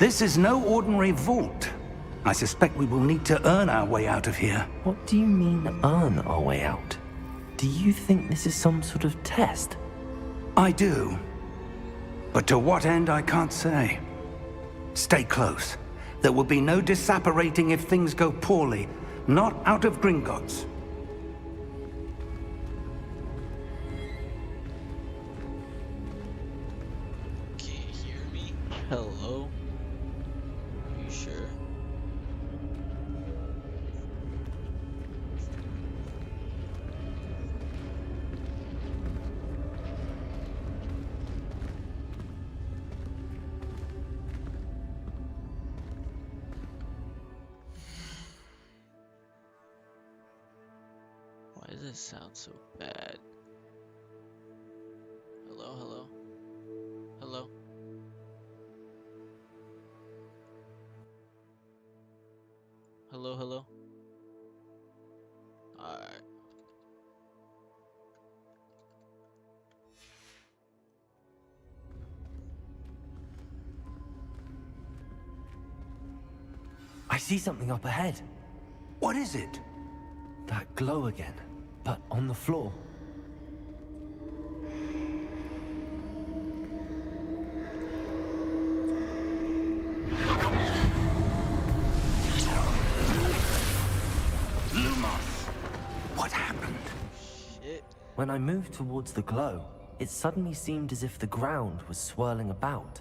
This is no ordinary vault. I suspect we will need to earn our way out of here. What do you mean, earn our way out? Do you think this is some sort of test? I do. But to what end, I can't say. Stay close. There will be no disapparating if things go poorly. Not out of Gringotts. Can't hear me? Hello? Are you sure? Why does it sound so bad? Hello, hello? Hello? Hello, hello? Alright. I see something up ahead. What is it? That glow again, but on the floor. Lumos! What happened? Shit. When I moved towards the glow, it suddenly seemed as if the ground was swirling about.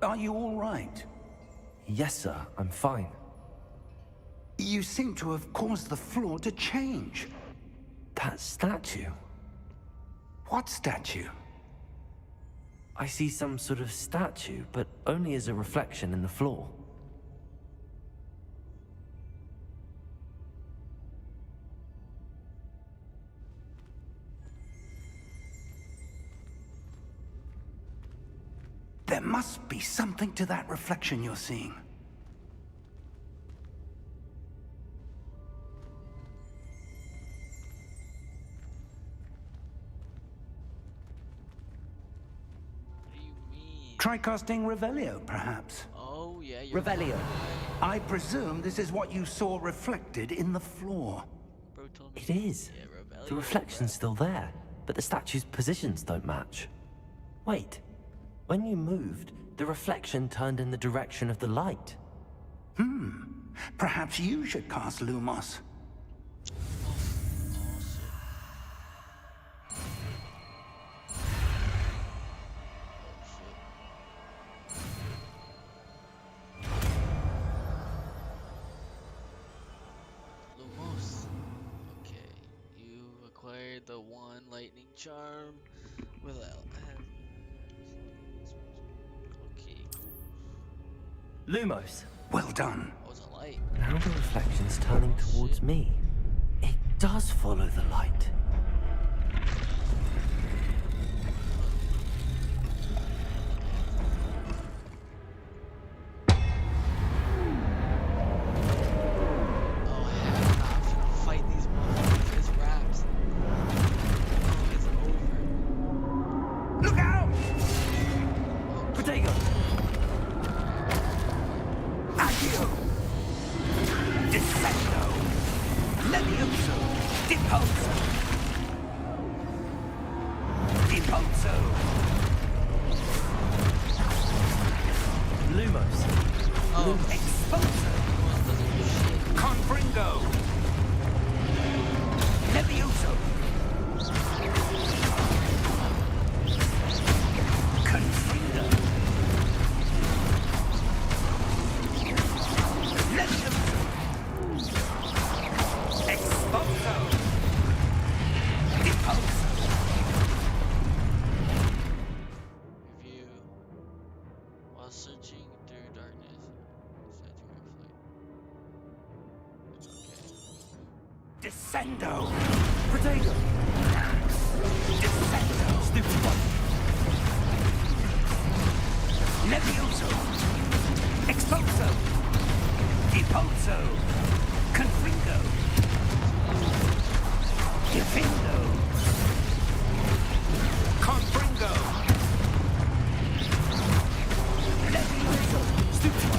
Are you all right? Yes, sir, I'm fine. You seem to have caused the floor to change. That statue. What statue? I see some sort of statue, but only as a reflection in the floor. There must be something to that reflection you're seeing. What do you mean? Try casting Revelio, perhaps. Oh, yeah, you're Revelio. I presume this is what you saw reflected in the floor. Bro told me. It is. Yeah, Rebellion. The reflection's still there, but the statue's positions don't match. Wait, when you moved, the reflection turned in the direction of the light. Perhaps you should cast Lumos. Lumos. Okay, you acquired the one lightning charm without having. Okay, cool. Lumos. Well done. That was a light. Now the reflection's turning towards me. It does follow the light. Oh, I have an option to fight these motherfuckers. It's wraps. Oh, it's over. Look out! Protego! Addio! Descendo! Levioso! Depulso! Depulso! Lumos. Oh, Expulso! Lumos doesn't do shit. Confringo! Levioso! Confringo! Levioso! Expulso! Depulso! Review. While searching through darkness, statue reflect. Okay. Descendo! Protego! Descendo! Stupid one. Levioso! Expulso! Depulso! Confringo! Defendo! Confringo! Levioso! Stupid.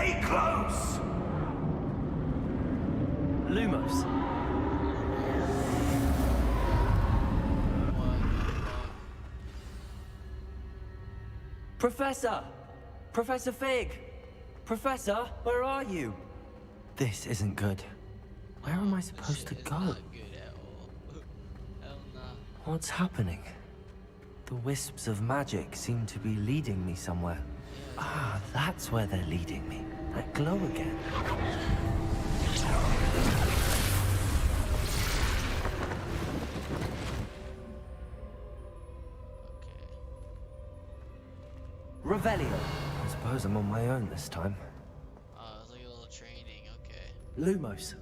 Stay close! Lumos. What the fuck? Professor! Professor Fig! Professor, where are you? This isn't good. Where am I This supposed shit to is go? not good at all. Hell nah. What's happening? The wisps of magic seem to be leading me somewhere. Ah, that's where they're leading me. That glow again. Okay. Revelio. I suppose I'm on my own this time. Oh, it's like a little training, okay. Lumos.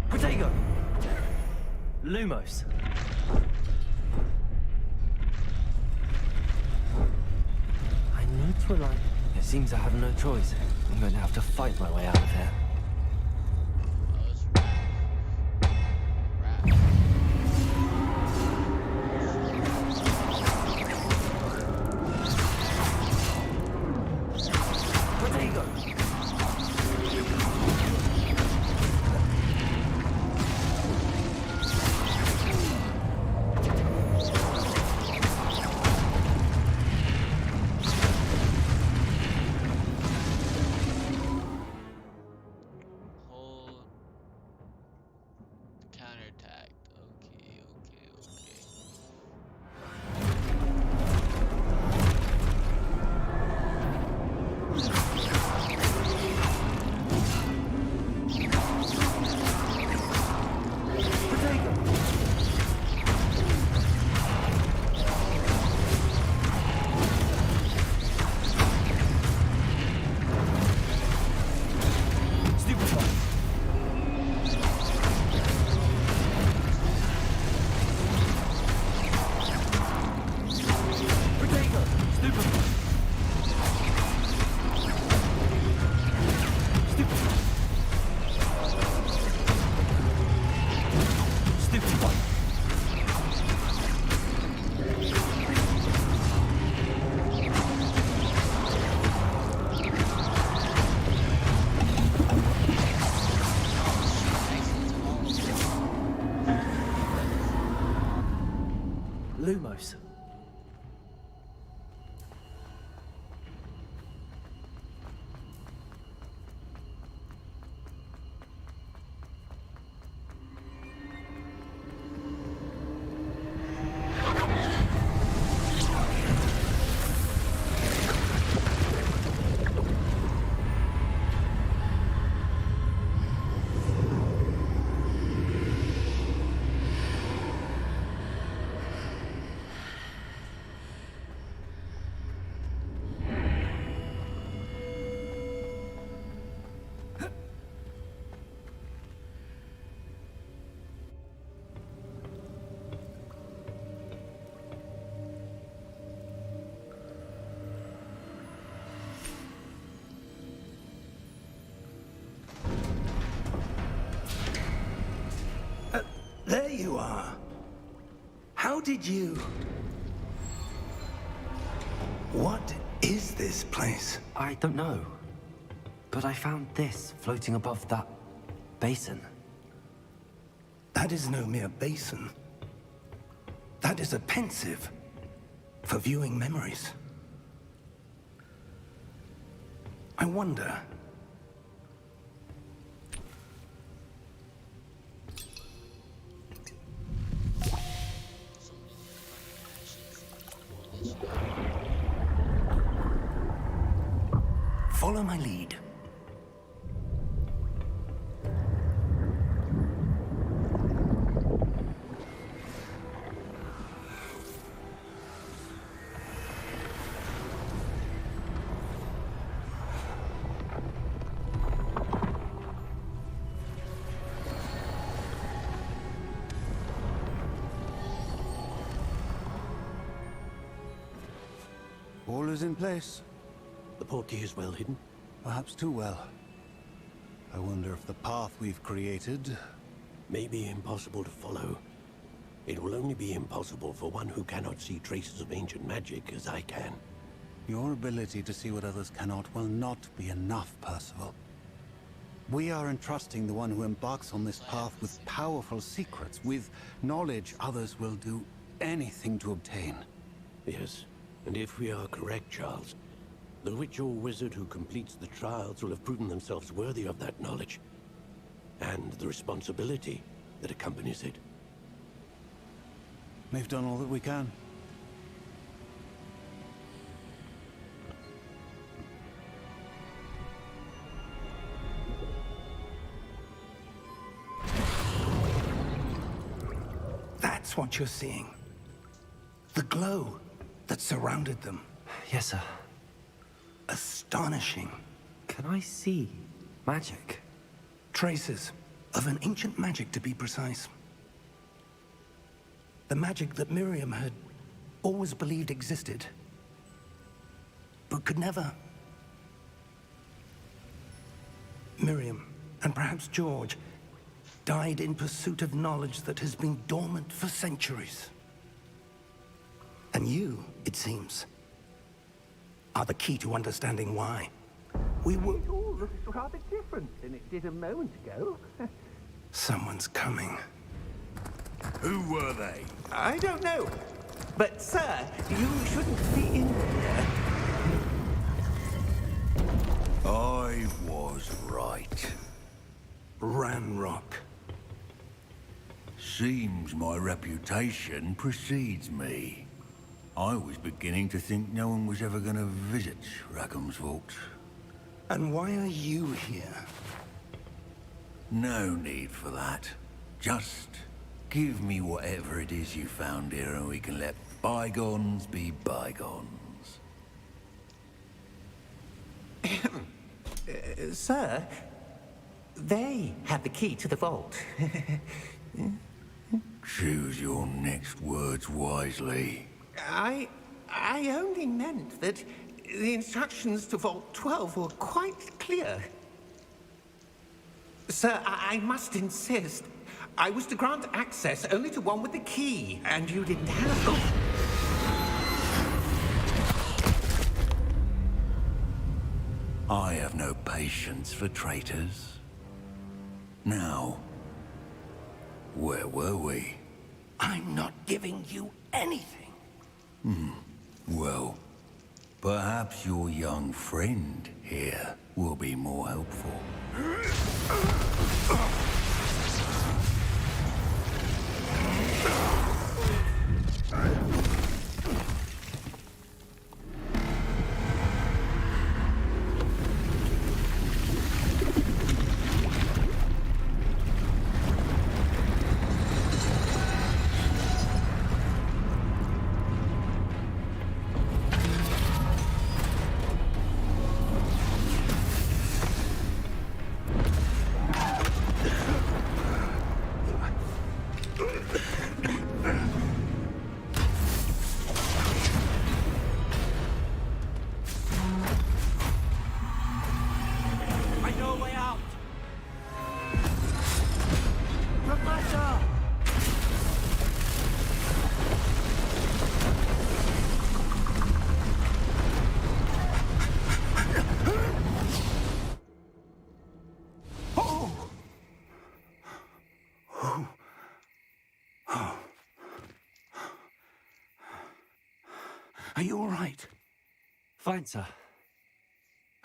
Protego! Lumos. I need to align. It seems I have no choice. I'm going to have to fight my way out of here. Oh, it's rap. Protego! Hold. Counterattack. Okay, okay, okay. Lumos. There you are. How did you... What is this place? I don't know. But I found this floating above that basin. That is no mere basin. That is a pensive for viewing memories. I wonder... So many fucking ashes. Hold this shit. Follow my lead. All is in place. The portkey is well hidden. Perhaps too well. I wonder if the path we've created... May be impossible to follow. It will only be impossible for one who cannot see traces of ancient magic as I can. Your ability to see what others cannot will not be enough, Percival. We are entrusting the one who embarks on this path with powerful secrets, with knowledge others will do anything to obtain. Yes, and if we are correct, Charles, the witch or wizard who completes the trials will have proven themselves worthy of that knowledge, and the responsibility that accompanies it. We've done all that we can. That's what you're seeing. The glow that surrounded them. Yes, sir. Astonishing. Can I see magic? Traces of an ancient magic, to be precise. The magic that Miriam had always believed existed, but could never. Miriam, and perhaps George, died in pursuit of knowledge that has been dormant for centuries. And you, it seems, are the key to understanding why. We were... It all looks rather different than it did a moment ago. Someone's coming. Who were they? I don't know. But, sir, you shouldn't be in here. I was right. Ranrock. Seems my reputation precedes me. I was beginning to think no one was ever going to visit Rackham's vault. And why are you here? No need for that. Just give me whatever it is you found here and we can let bygones be bygones. Sir, they have the key to the vault. Choose your next words wisely. I only meant that the instructions to Vault 12 were quite clear. Sir, I must insist. I was to grant access only to one with the key, and you didn't have... Oh. I have no patience for traitors. Now, where were we? I'm not giving you anything. Well, perhaps your young friend here will be more helpful. Are you all right? Fine, sir.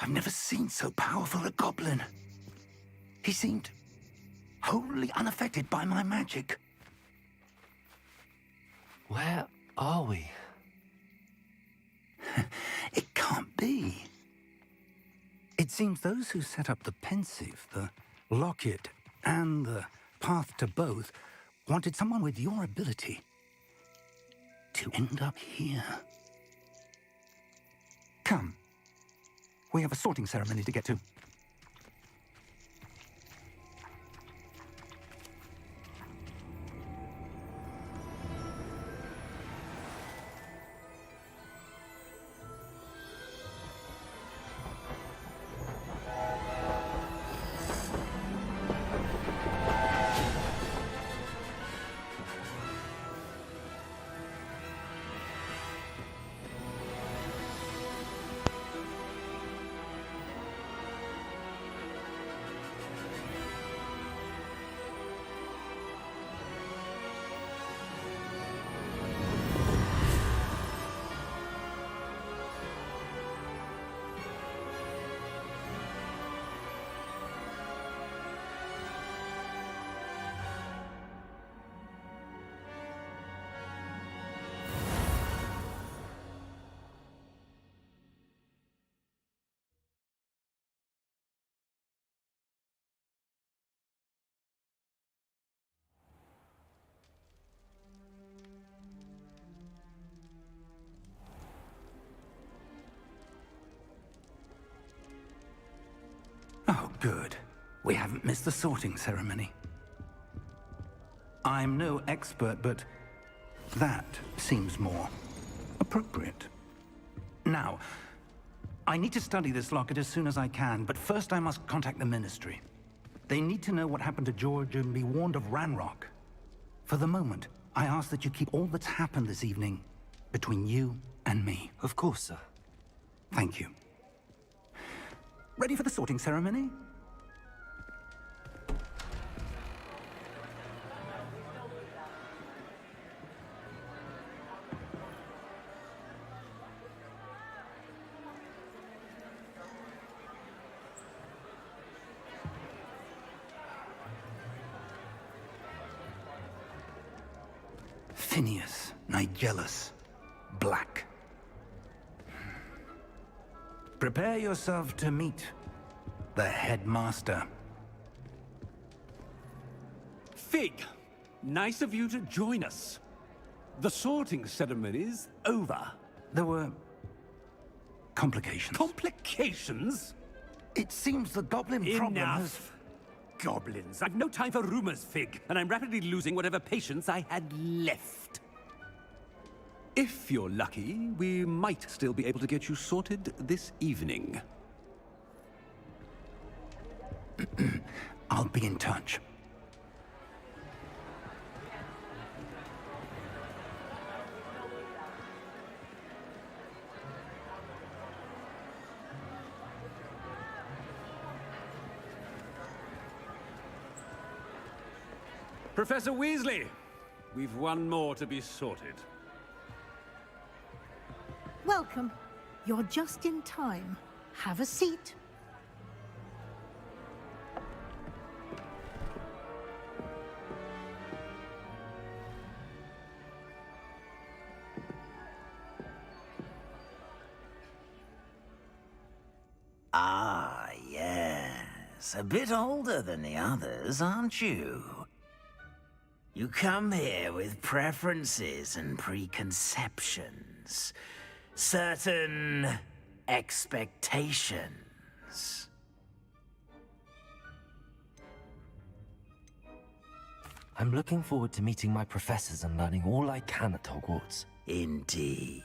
I've never seen so powerful a goblin. He seemed wholly unaffected by my magic. Where are we? It can't be. It seems those who set up the pensive, the locket, and the path to both wanted someone with your ability to end up here. Come. We have a sorting ceremony to get to. Good. We haven't missed the sorting ceremony. I'm no expert, but that seems more appropriate. Now, I need to study this locket as soon as I can, but first I must contact the Ministry. They need to know what happened to George and be warned of Ranrock. For the moment, I ask that you keep all that's happened this evening between you and me. Of course, sir. Thank you. Ready for the sorting ceremony? Phineas, Nigellus, Black. Prepare yourself to meet the headmaster. Fig, nice of you to join us. The sorting ceremony's over. There were complications. Complications? It seems the goblin problem has... Enough. Goblins. I've no time for rumors, Fig, and I'm rapidly losing whatever patience I had left. If you're lucky, we might still be able to get you sorted this evening. I'll be in touch. Professor Weasley, we've one more to be sorted. Welcome. You're just in time. Have a seat. Ah, yes. A bit older than the others, aren't you? You come here with preferences and preconceptions. Certain expectations. I'm looking forward to meeting my professors and learning all I can at Hogwarts. Indeed.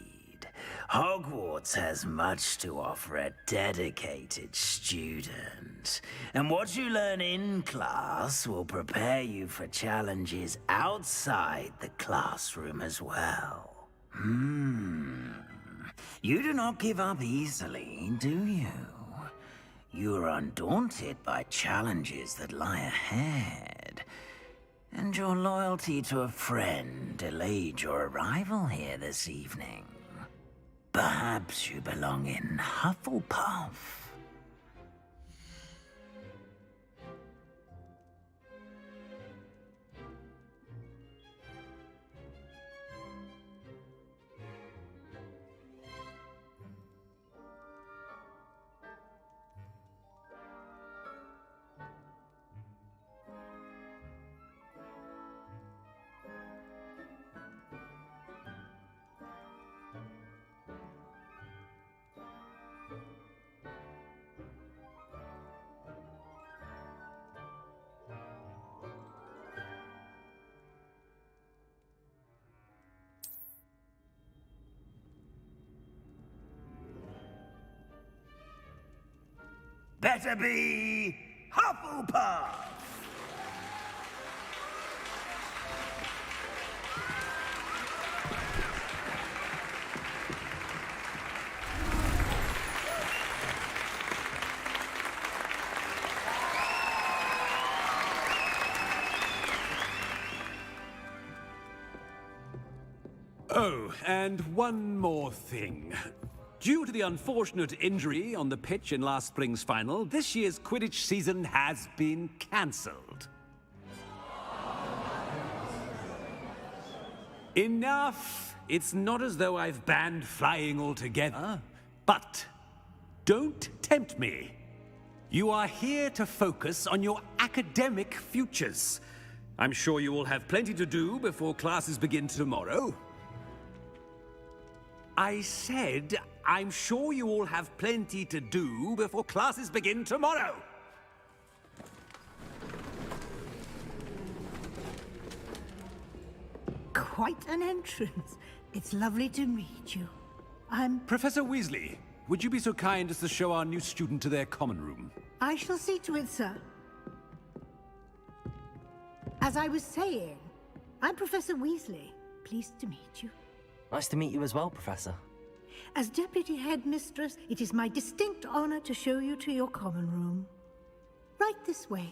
Hogwarts has much to offer a dedicated student. And what you learn in class will prepare you for challenges outside the classroom as well. You do not give up easily, do you? You are undaunted by challenges that lie ahead. And your loyalty to a friend delayed your arrival here this evening. Perhaps you belong in Hufflepuff. Better be Hufflepuff! Oh, and one more thing. Due to the unfortunate injury on the pitch in last spring's final, this year's Quidditch season has been cancelled. Enough! It's not as though I've banned flying altogether. But don't tempt me. You are here to focus on your academic futures. I'm sure you will have plenty to do before classes begin tomorrow. I said, I'm sure you all have plenty to do before classes begin tomorrow. quite an entrance. It's lovely to meet you. Professor Weasley, would you be so kind as to show our new student to their common room? I shall see to it, sir. As I was saying, I'm Professor Weasley. Pleased to meet you. Nice to meet you as well, Professor. As Deputy Headmistress, it is my distinct honor to show you to your common room. Right this way.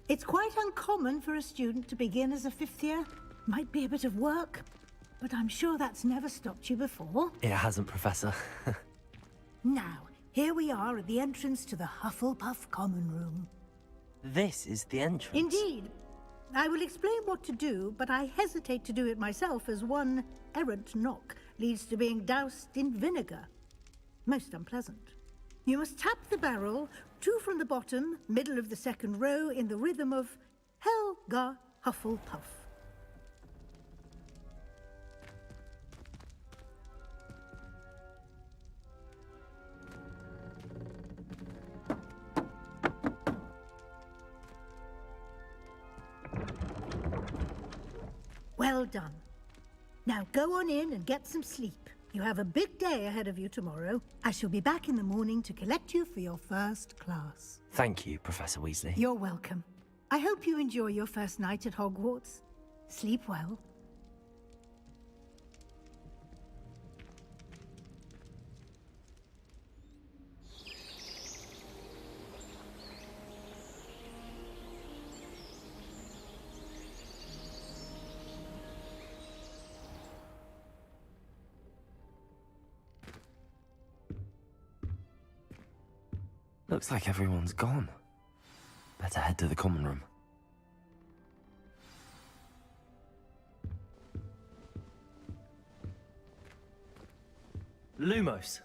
It's quite uncommon for a student to begin as a fifth year. Might be a bit of work, but I'm sure that's never stopped you before. It hasn't, Professor. Now, here we are at the entrance to the Hufflepuff common room. This is the entrance. Indeed. I will explain what to do, but I hesitate to do it myself as one errant knock leads to being doused in vinegar. Most unpleasant. You must tap the barrel, 2 from the bottom, middle of the second row, in the rhythm of Helga Hufflepuff. Well done. Now go on in and get some sleep. You have a big day ahead of you tomorrow. I shall be back in the morning to collect you for your first class. Thank you, Professor Weasley. You're welcome. I hope you enjoy your first night at Hogwarts. Sleep well. Looks like everyone's gone. Better head to the common room. Lumos.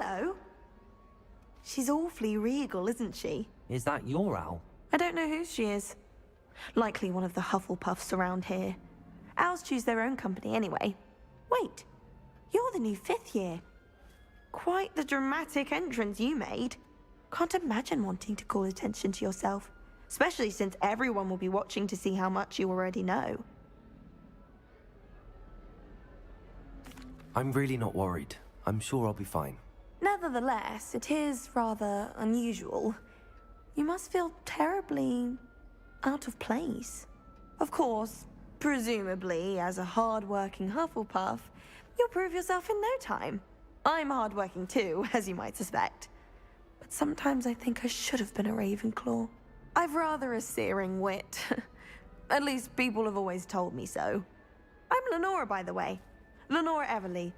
Hello. She's awfully regal, isn't she? Is that your owl? I don't know who she is. Likely one of the Hufflepuffs around here. Owls choose their own company anyway. Wait, you're the new 5th year. Quite the dramatic entrance you made. Can't imagine wanting to call attention to yourself, especially since everyone will be watching to see how much you already know. I'm really not worried. I'm sure I'll be fine. Nevertheless, it is rather unusual. You must feel terribly out of place. Of course, presumably, as a hard-working Hufflepuff, you'll prove yourself in no time. I'm hard-working too, as you might suspect. But sometimes I think I should have been a Ravenclaw. I've rather a searing wit. At least people have always told me so. I'm Lenora, by the way. Lenora Everly.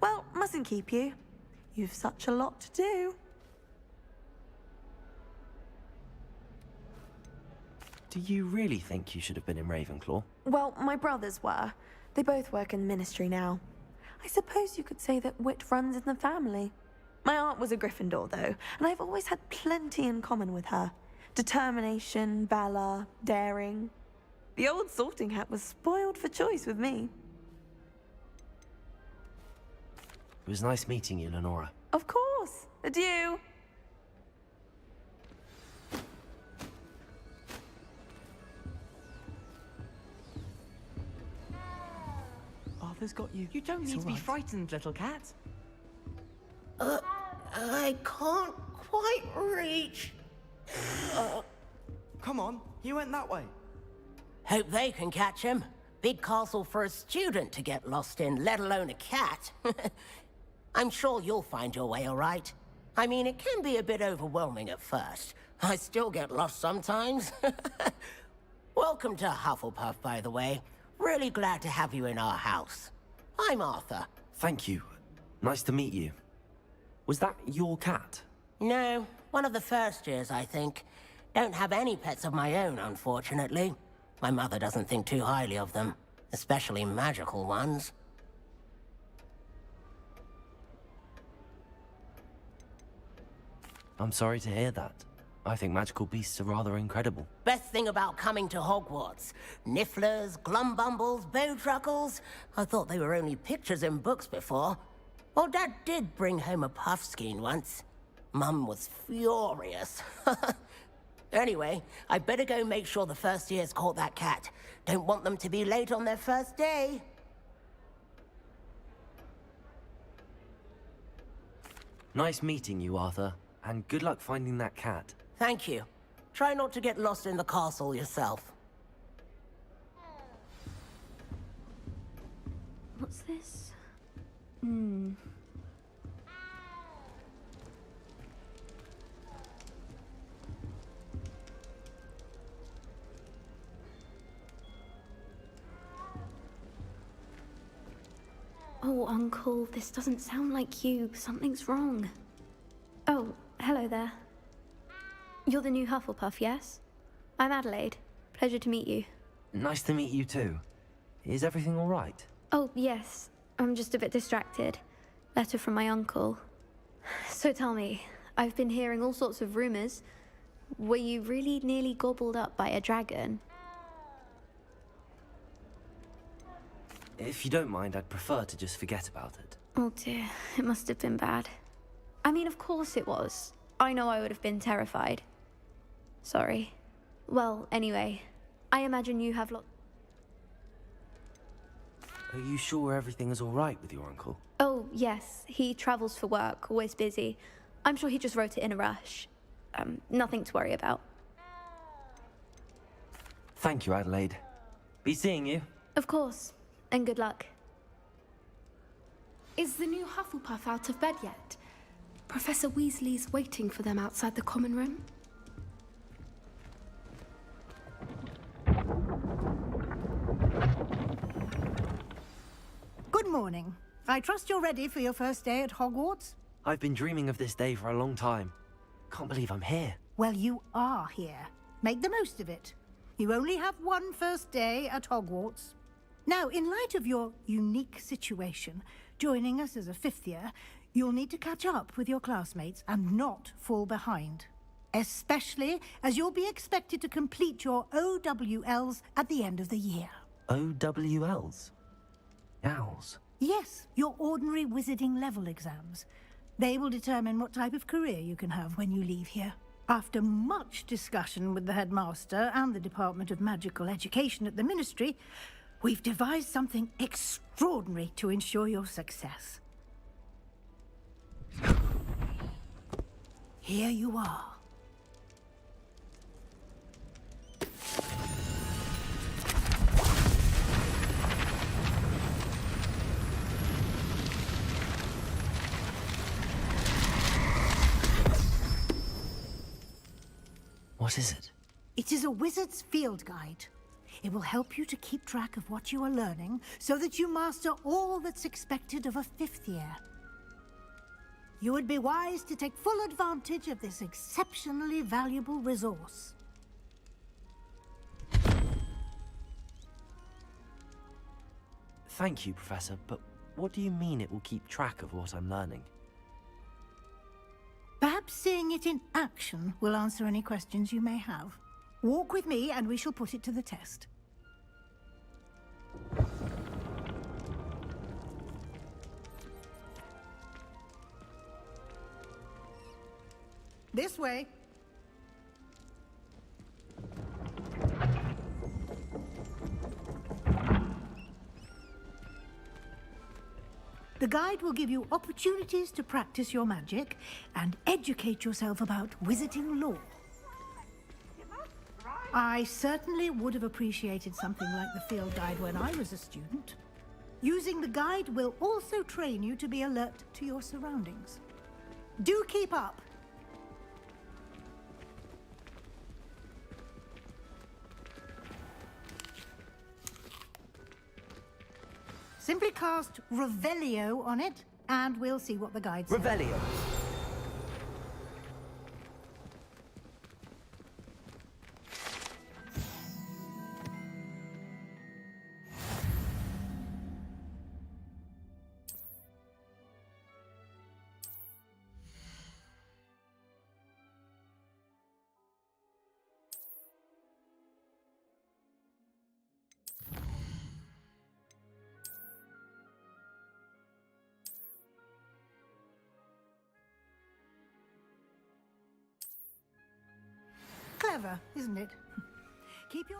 Well, mustn't keep you. You've such a lot to do. Do you really think you should have been in Ravenclaw? Well, my brothers were. They both work in the ministry now. I suppose you could say that wit runs in the family. My aunt was a Gryffindor, though, and I've always had plenty in common with her. Determination, valor, daring. The old sorting hat was spoiled for choice with me. It was nice meeting you, Lenora. Of course. Adieu. Arthur's got you. You don't need to be frightened, little cat. I can't quite reach. Come on, you went that way. Hope they can catch him. Big castle for a student to get lost in, let alone a cat. I'm sure you'll find your way all right. I mean, it can be a bit overwhelming at first. I still get lost sometimes. Welcome to Hufflepuff, by the way. Really glad to have you in our house. I'm Arthur. Thank you. Nice to meet you. Was that your cat? No, one of the first years, I think. Don't have any pets of my own, unfortunately. My mother doesn't think too highly of them, especially magical ones. I'm sorry to hear that. I think magical beasts are rather incredible. Best thing about coming to Hogwarts. Nifflers, glumbumbles, bowtruckles. I thought they were only pictures in books before. Well, Dad did bring home a puffskein once. Mum was furious. Anyway, I better go make sure the first years caught that cat. Don't want them to be late on their first day. Nice meeting you, Arthur. And good luck finding that cat. Thank you. Try not to get lost in the castle yourself. What's this? Oh, Uncle, this doesn't sound like you. Something's wrong. Oh, hello there. You're the new Hufflepuff, yes? I'm Adelaide. Pleasure to meet you. Nice to meet you too. Is everything all right? Oh, yes. I'm just a bit distracted. Letter from my uncle. So tell me, I've been hearing all sorts of rumors. Were you really nearly gobbled up by a dragon? If you don't mind, I'd prefer to just forget about it. Oh dear, it must have been bad. I mean, of course it was. I know I would have been terrified. Sorry. Well, anyway, I imagine you have Are you sure everything is all right with your uncle? Oh, yes. He travels for work, always busy. I'm sure he just wrote it in a rush. Nothing to worry about. Thank you, Adelaide. Be seeing you. Of course. And good luck. Is the new Hufflepuff out of bed yet? Professor Weasley's waiting for them outside the common room. Good morning. I trust you're ready for your first day at Hogwarts? I've been dreaming of this day for a long time. Can't believe I'm here. Well, you are here. Make the most of it. You only have one first day at Hogwarts. Now, in light of your unique situation, joining us as a fifth year, you'll need to catch up with your classmates and not fall behind. Especially as you'll be expected to complete your OWLs at the end of the year. OWLs? Owls? Yes, your ordinary wizarding level exams. They will determine what type of career you can have when you leave here. After much discussion with the headmaster and the Department of Magical Education at the Ministry, we've devised something extraordinary to ensure your success. Here you are. What is it? It is a wizard's field guide. It will help you to keep track of what you are learning so that you master all that's expected of a fifth year. You would be wise to take full advantage of this exceptionally valuable resource. Thank you, Professor, but what do you mean it will keep track of what I'm learning? Perhaps seeing it in action will answer any questions you may have. Walk with me and we shall put it to the test. This way. The guide will give you opportunities to practice your magic and educate yourself about wizarding lore. I certainly would have appreciated something like the field guide when I was a student. Using the guide will also train you to be alert to your surroundings. Do keep up. Simply cast Revelio on it, and we'll see what the guide says. Revelio. Clever, isn't it? Keep your...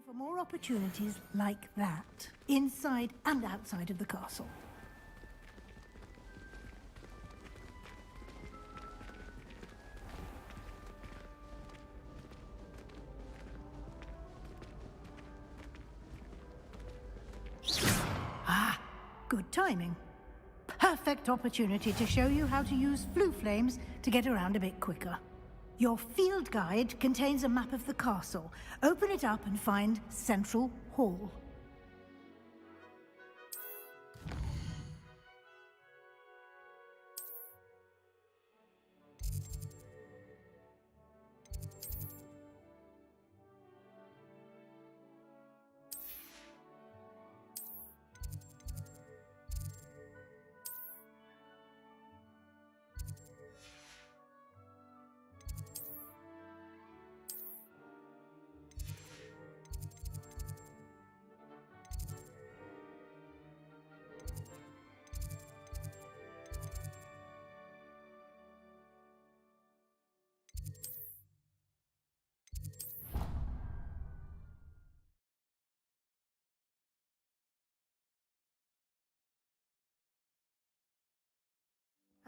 For more opportunities like that, inside and outside of the castle. Ah, good timing. Perfect opportunity to show you how to use flue flames to get around a bit quicker. Your field guide contains a map of the castle. Open it up and find Central Hall.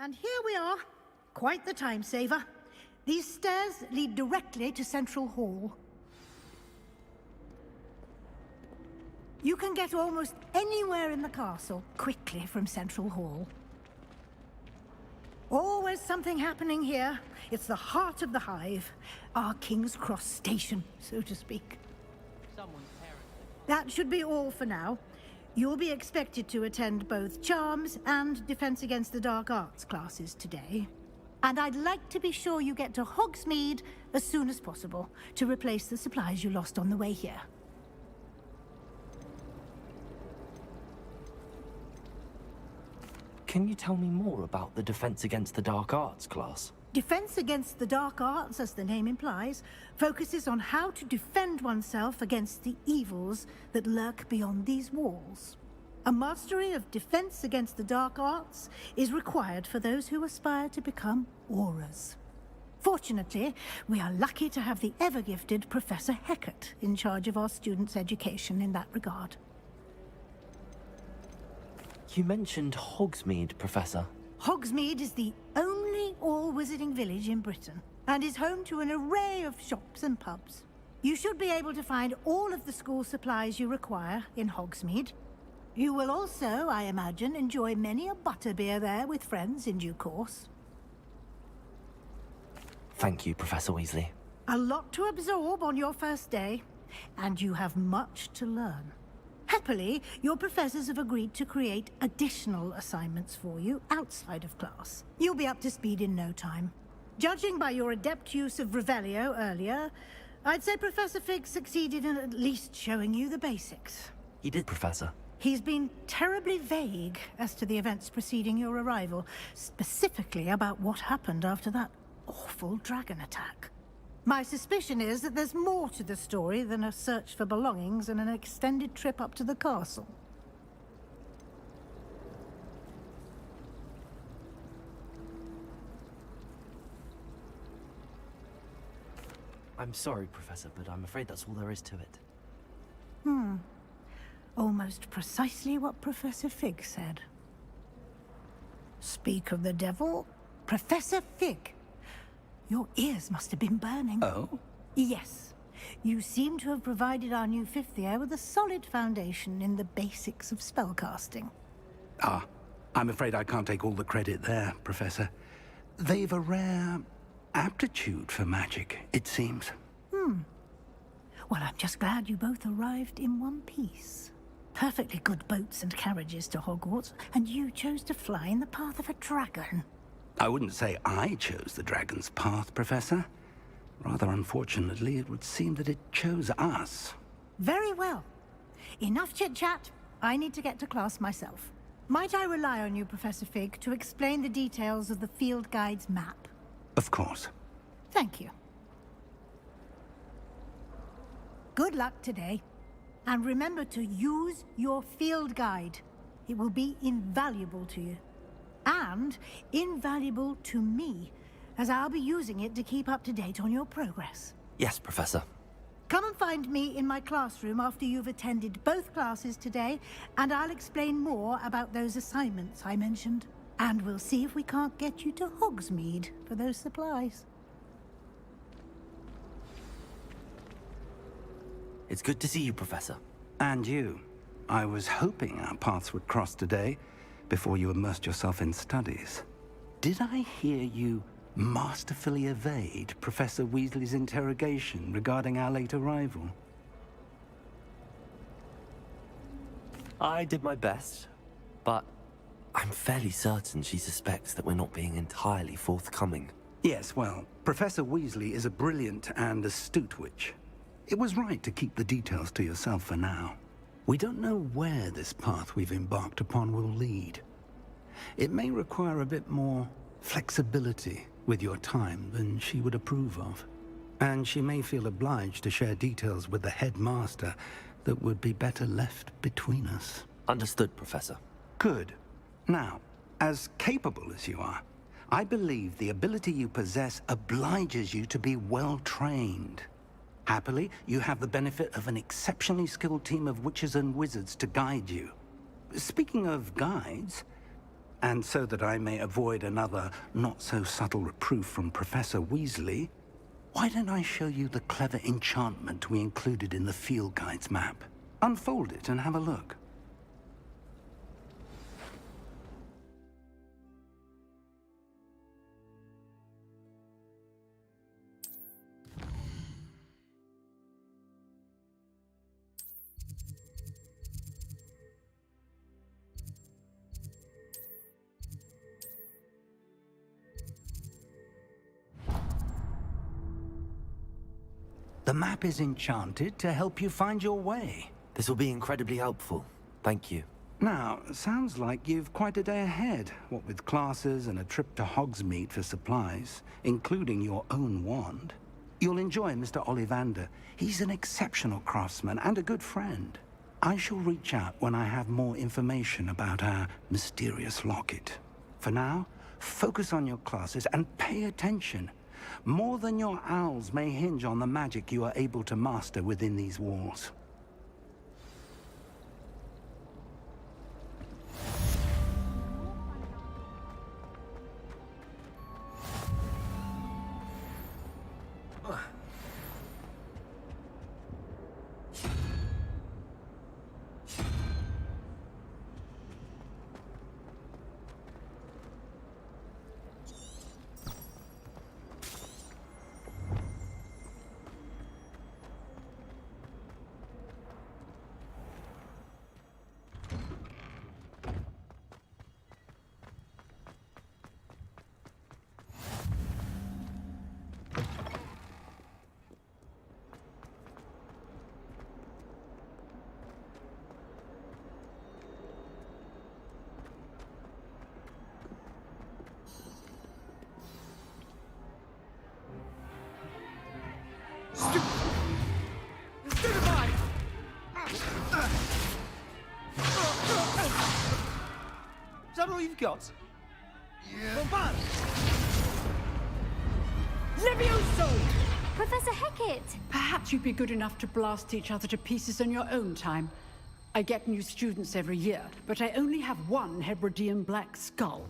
And here we are. Quite the time saver. These stairs lead directly to Central Hall. You can get almost anywhere in the castle quickly from Central Hall. Always something happening here. It's the heart of the Hive. Our King's Cross station, so to speak. That should be all for now. You'll be expected to attend both Charms and Defense Against the Dark Arts classes today. And I'd like to be sure you get to Hogsmeade as soon as possible to replace the supplies you lost on the way here. Can you tell me more about the Defense Against the Dark Arts class? Defense Against the Dark Arts, as the name implies, focuses on how to defend oneself against the evils that lurk beyond these walls. A mastery of Defense Against the Dark Arts is required for those who aspire to become Aurors. Fortunately, we are lucky to have the ever-gifted Professor Hecat in charge of our students' education in that regard. You mentioned Hogsmeade, Professor. Hogsmeade is the only all-wizarding village in Britain, and is home to an array of shops and pubs. You should be able to find all of the school supplies you require in Hogsmeade. You will also, I imagine, enjoy many a butterbeer there with friends in due course. Thank you, Professor Weasley. A lot to absorb on your first day, and you have much to learn. Happily, your professors have agreed to create additional assignments for you outside of class. You'll be up to speed in no time. Judging by your adept use of Revelio earlier, I'd say Professor Fig succeeded in at least showing you the basics. He did, Professor. He's been terribly vague as to the events preceding your arrival, specifically about what happened after that awful dragon attack. My suspicion is that there's more to the story than a search for belongings and an extended trip up to the castle. I'm sorry, Professor, but I'm afraid that's all there is to it. Almost precisely what Professor Fig said. Speak of the devil, Professor Fig. Your ears must have been burning. Oh? Yes. You seem to have provided our new fifth year with a solid foundation in the basics of spellcasting. Ah, I'm afraid I can't take all the credit there, Professor. They've a rare aptitude for magic, it seems. Well, I'm just glad you both arrived in one piece. Perfectly good boats and carriages to Hogwarts, and you chose to fly in the path of a dragon. I wouldn't say I chose the dragon's path, Professor. Rather unfortunately, it would seem that it chose us. Very well. Enough chit-chat. I need to get to class myself. Might I rely on you, Professor Fig, to explain the details of the field guide's map? Of course. Thank you. Good luck today. And remember to use your field guide. It will be invaluable to you. And invaluable to me, as I'll be using it to keep up to date on your progress. Yes, Professor. Come and find me in my classroom after you've attended both classes today, and I'll explain more about those assignments I mentioned. And we'll see if we can't get you to Hogsmeade for those supplies. It's good to see you, Professor. And you. I was hoping our paths would cross today, before you immersed yourself in studies. Did I hear you masterfully evade Professor Weasley's interrogation regarding our late arrival? I did my best, but I'm fairly certain she suspects that we're not being entirely forthcoming. Yes, well, Professor Weasley is a brilliant and astute witch. It was right to keep the details to yourself for now. We don't know where this path we've embarked upon will lead. It may require a bit more flexibility with your time than she would approve of. And she may feel obliged to share details with the headmaster that would be better left between us. Understood, Professor. Good. Now, as capable as you are, I believe the ability you possess obliges you to be well trained. Happily, you have the benefit of an exceptionally skilled team of witches and wizards to guide you. Speaking of guides, and so that I may avoid another not-so-subtle reproof from Professor Weasley, why don't I show you the clever enchantment we included in the field guide's map? Unfold it and have a look. The map is enchanted to help you find your way. This will be incredibly helpful. Thank you. Now, sounds like you've quite a day ahead, what with classes and a trip to Hogsmeade for supplies, including your own wand. You'll enjoy Mr. Ollivander. He's an exceptional craftsman and a good friend. I shall reach out when I have more information about our mysterious locket. For now, focus on your classes and pay attention. More than your owls may hinge on the magic you are able to master within these walls. Is that all you've got? Yeah. Levioso! Professor Hecat! Perhaps you'd be good enough to blast each other to pieces in your own time. I get new students every year, but I only have one Hebridean black skull.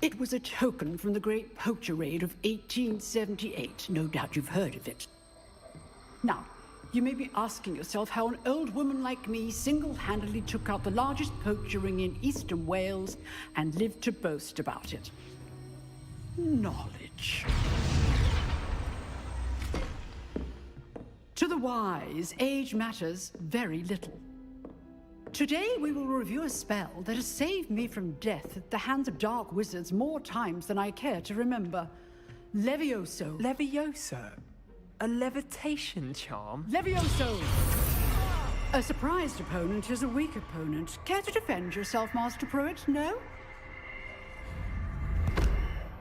It was a token from the Great Poacher Raid of 1878. No doubt you've heard of it. Now, you may be asking yourself how an old woman like me single-handedly took out the largest poacher ring in eastern Wales and lived to boast about it. Knowledge. To the wise, age matters very little. Today we will review a spell that has saved me from death at the hands of dark wizards more times than I care to remember. Levioso. Levioso? A levitation charm? Levioso! A surprised opponent is a weak opponent. Care to defend yourself, Master Pruitt? No?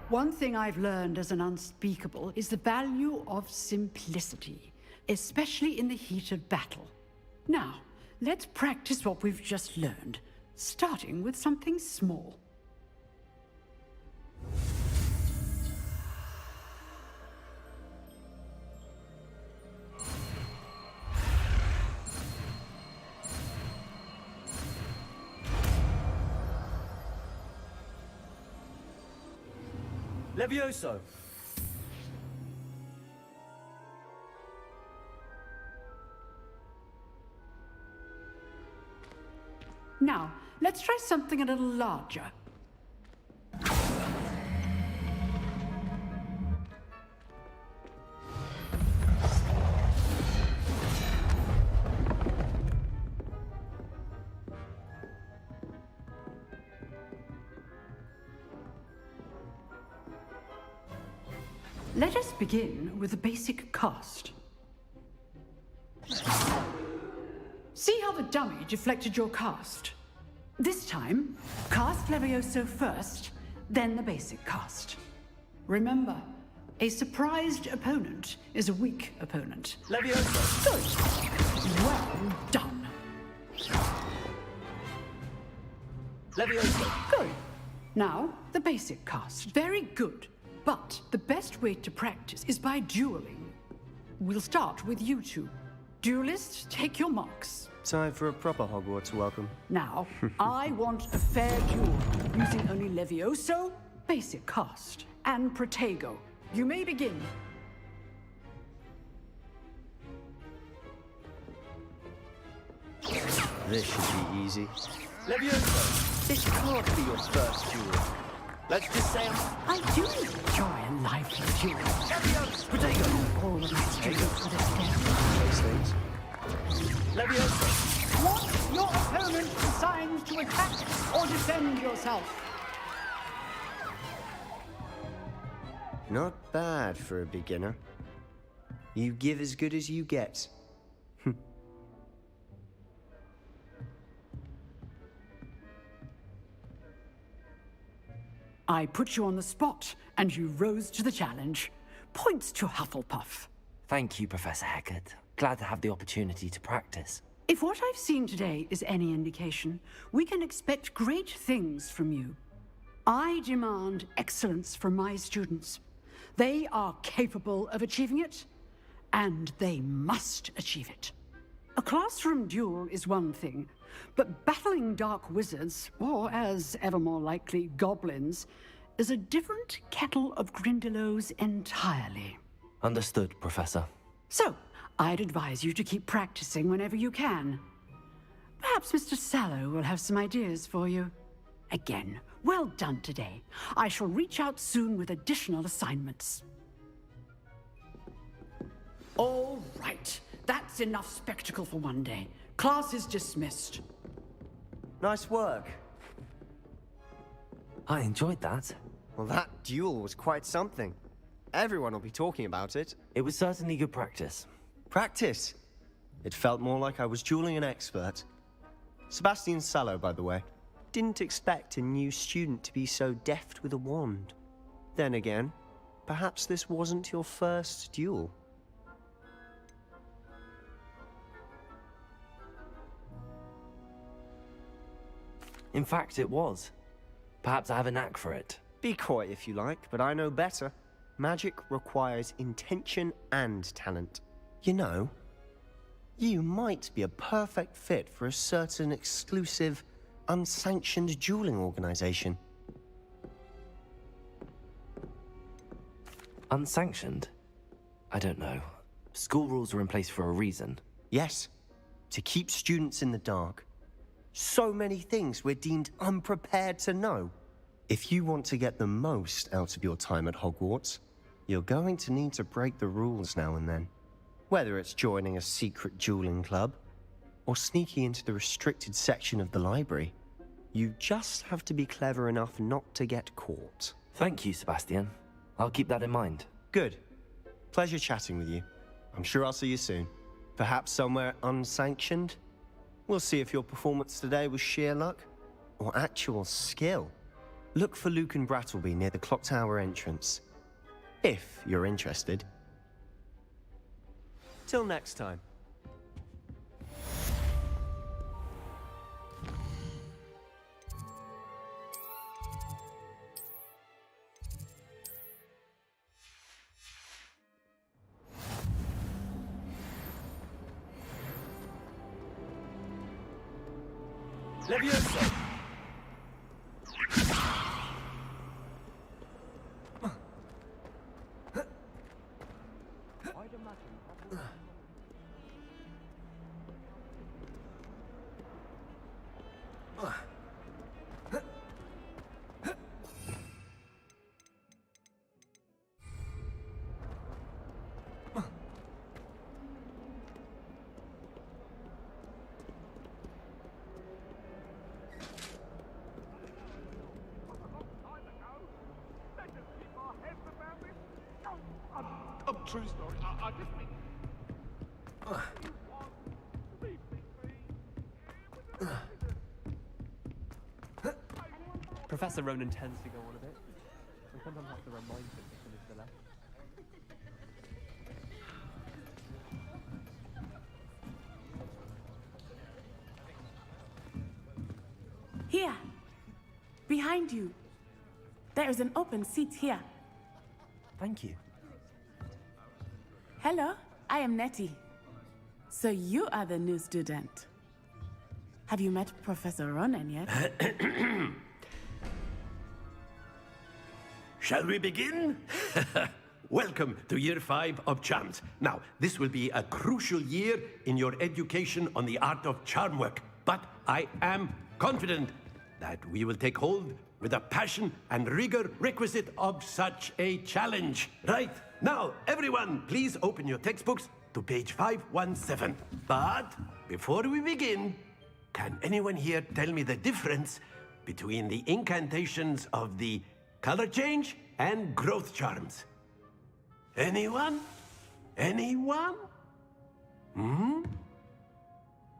One thing I've learned as an unspeakable is the value of simplicity, especially in the heat of battle. Now, let's practice what we've just learned, starting with something small. Levioso! Now, let's try something a little larger. Let us begin with the basic cast. See how the dummy deflected your cast? This time, cast Levioso first, then the basic cast. Remember, a surprised opponent is a weak opponent. Levioso! Good. Well done. Levioso! Good. Now, the basic cast. Very good. But the best way to practice is by dueling. We'll start with you two. Duelists, take your marks. Time for a proper Hogwarts welcome. Now, I want a fair duel, using only Levioso, basic cast, and Protego. You may begin. This should be easy. Levioso! This can't be your first duel. Let's just say I do enjoy a lively duel. Levioso! Protego! All of my students would Those things. Levioso! Want your opponent assigns to attack or defend yourself. Not bad for a beginner. You give as good as you get. I put you on the spot, and you rose to the challenge. Points to Hufflepuff. Thank you, Professor Hecat. Glad to have the opportunity to practice. If what I've seen today is any indication, we can expect great things from you. I demand excellence from my students. They are capable of achieving it, and they must achieve it. A classroom duel is one thing, but battling dark wizards, or as ever more likely, goblins, is a different kettle of Grindylows entirely. Understood, Professor. So, I'd advise you to keep practicing whenever you can. Perhaps Mr. Sallow will have some ideas for you. Again, well done today. I shall reach out soon with additional assignments. All right. That's enough spectacle for one day. Class is dismissed. Nice work. I enjoyed that. Well, that duel was quite something. Everyone will be talking about it. It was certainly good practice. Practice? It felt more like I was dueling an expert. Sebastian Sallow, by the way. Didn't expect a new student to be so deft with a wand. Then again, perhaps this wasn't your first duel. In fact, it was. Perhaps I have a knack for it. Be coy if you like, but I know better. Magic requires intention and talent. You know, you might be a perfect fit for a certain exclusive, unsanctioned dueling organization. Unsanctioned? I don't know. School rules are in place for a reason. Yes, to keep students in the dark. So many things we're deemed unprepared to know. If you want to get the most out of your time at Hogwarts, you're going to need to break the rules now and then. Whether it's joining a secret dueling club, or sneaking into the restricted section of the library, you just have to be clever enough not to get caught. Thank you, Sebastian. I'll keep that in mind. Good. Pleasure chatting with you. I'm sure I'll see you soon. Perhaps somewhere unsanctioned? We'll see if your performance today was sheer luck, or actual skill. Look for Luke and Brattleby near the clock tower entrance, if you're interested. Till next time. Leviosa! True story. I just mean... Professor Ronan tends to go on a bit. We sometimes have to remind him to finish the lesson. Here, behind you. There is an open seat here. Thank you. Hello, I am Nettie. So you are the new student. Have you met Professor Ronan yet? Shall we begin? Welcome to Year 5 of Charms. Now, this will be a crucial year in your education on the art of charm work. But I am confident that we will take hold with the passion and rigor requisite of such a challenge. Right, now, everyone, please open your textbooks to page 517. But before we begin, can anyone here tell me the difference between the incantations of the color change and growth charms? Anyone? Anyone? Hmm?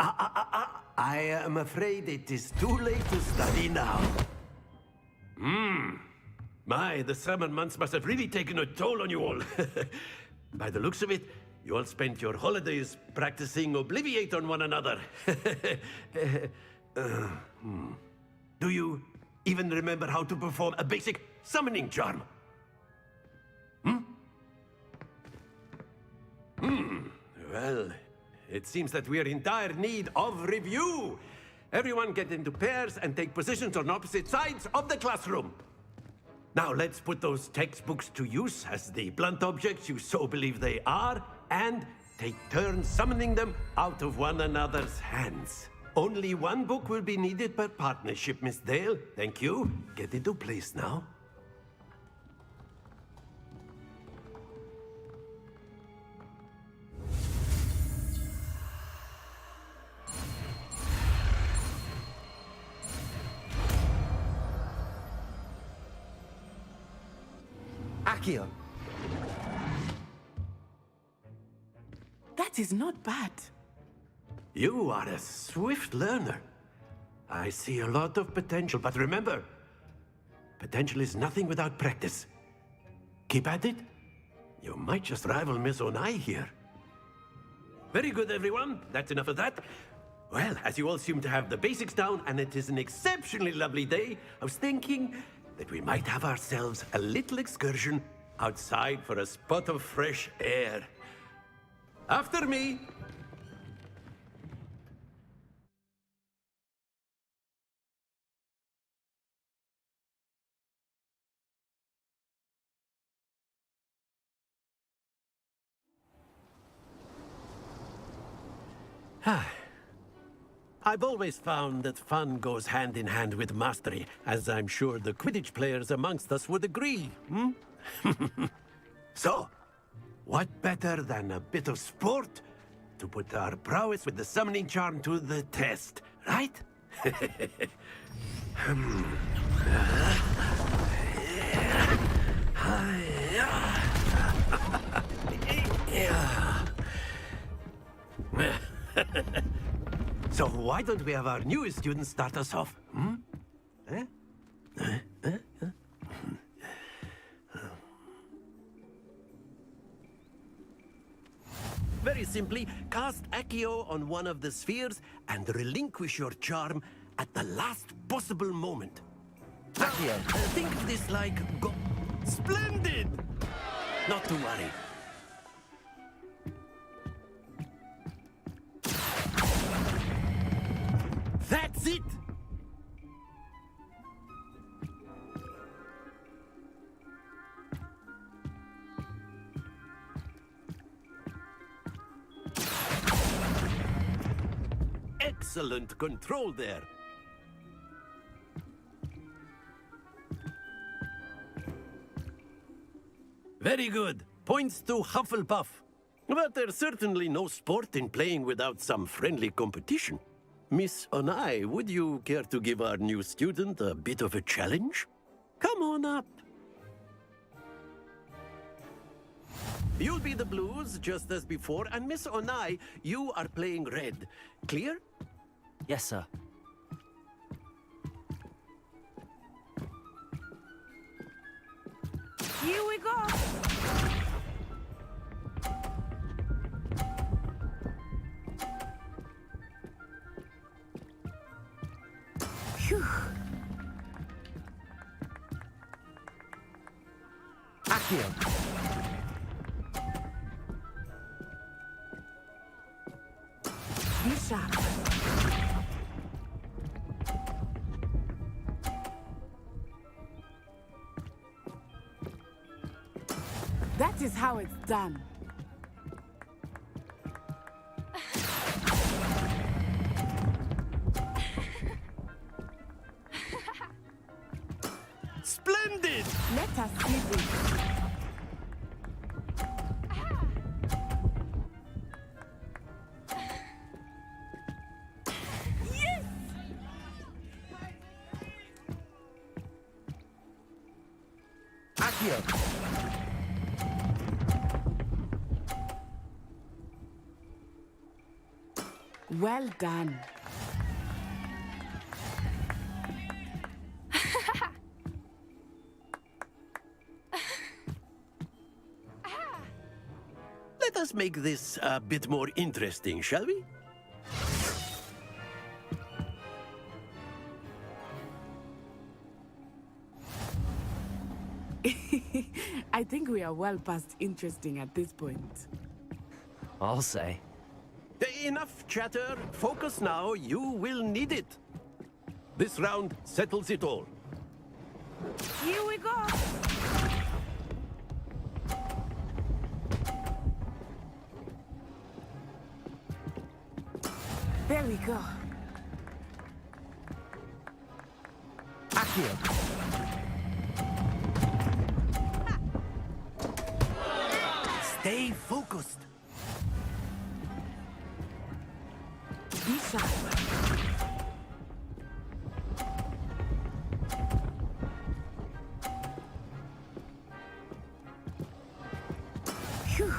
I am afraid it is too late to study now. The summer months must have really taken a toll on you all. By the looks of it, you all spent your holidays practicing Obliviate on one another. Do you even remember how to perform a basic summoning charm? Well, it seems that we are in dire need of review. Everyone get into pairs and take positions on opposite sides of the classroom. Now let's put those textbooks to use as the blunt objects you so believe they are, and take turns summoning them out of one another's hands. Only one book will be needed per partnership, Miss Dale. Thank you. Get into place now. Accio! That is not bad. You are a swift learner. I see a lot of potential, but remember, potential is nothing without practice. Keep at it. You might just rival Miss Onai here. Very good, everyone. That's enough of that. Well, as you all seem to have the basics down, and it is an exceptionally lovely day, I was thinking that we might have ourselves a little excursion outside for a spot of fresh air. After me! I've always found that fun goes hand in hand with mastery, as I'm sure the Quidditch players amongst us would agree, So, what better than a bit of sport to put our prowess with the summoning charm to the test, right? So why don't we have our newest student start us off? Very simply, cast Accio on one of the spheres and relinquish your charm at the last possible moment. Accio, think of this like Splendid! Not to worry. That's it! Excellent control there. Very good. Points to Hufflepuff. But there's certainly no sport in playing without some friendly competition. Miss Onai, would you care to give our new student a bit of a challenge? Come on up. You'll be the blues, just as before, and Miss Onai, you are playing red. Clear? Yes, sir. Here we go! Phew. Accio! Be sharp. That is how it's done. Splendid! Let us see this. Yes! Accio! Well done. Let us make this a bit more interesting, shall we? I think we are well past interesting at this point. I'll say. Enough chatter. Focus now. You will need it. This round settles it all. Here we go! There we go. Accio. Stay focused. Be sharp. Phew.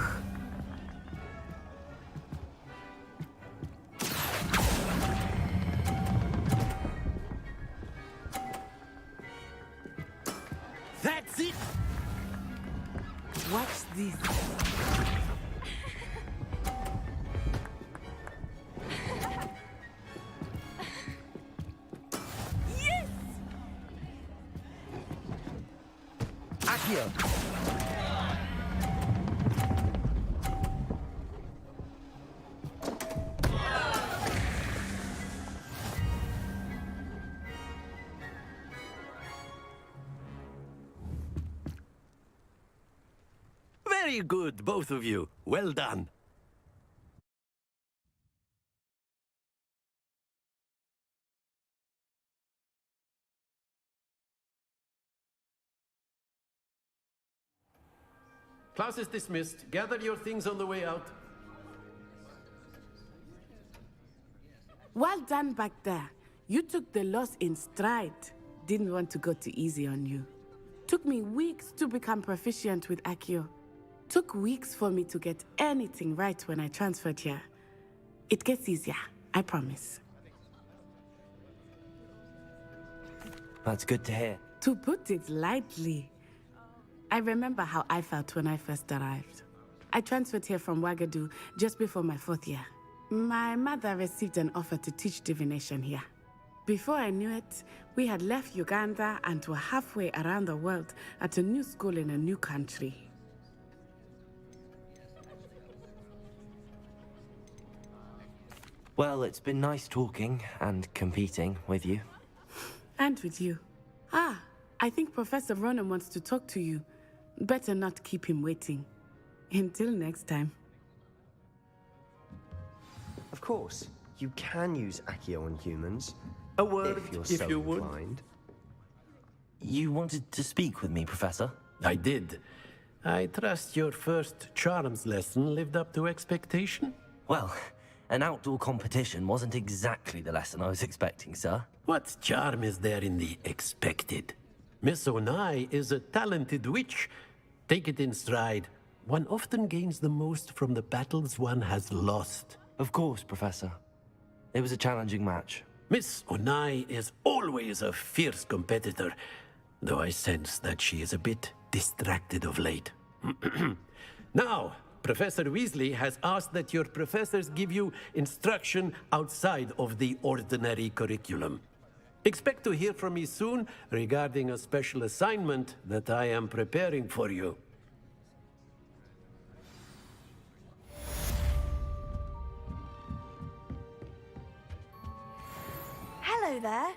That's it. Watch this. Yes! Accio. Very good, both of you. Well done. Class is dismissed. Gather your things on the way out. Well done back there. You took the loss in stride. Didn't want to go too easy on you. Took me weeks to become proficient with Accio. Took weeks for me to get anything right when I transferred here. It gets easier, I promise. That's good to hear. To put it lightly, I remember how I felt when I first arrived. I transferred here from Wagadu just before my 4th year. My mother received an offer to teach divination here. Before I knew it, we had left Uganda and were halfway around the world at a new school in a new country. Well, it's been nice talking and competing with you. And with you. Ah, I think Professor Ronan wants to talk to you. Better not keep him waiting. Until next time. Of course, you can use Accio on humans. A word, if you're if so you would. inclined. You wanted to speak with me, Professor? I did. I trust your first charms lesson lived up to expectation? Well, an outdoor competition wasn't exactly the lesson I was expecting, sir. What charm is there in the expected? Miss Onai is a talented witch. Take it in stride. One often gains the most from the battles one has lost. Of course, Professor. It was a challenging match. Miss Onai is always a fierce competitor, though I sense that she is a bit distracted of late. Now, Professor Weasley has asked that your professors give you instruction outside of the ordinary curriculum. Expect to hear from me soon regarding a special assignment that I am preparing for you. Hello there.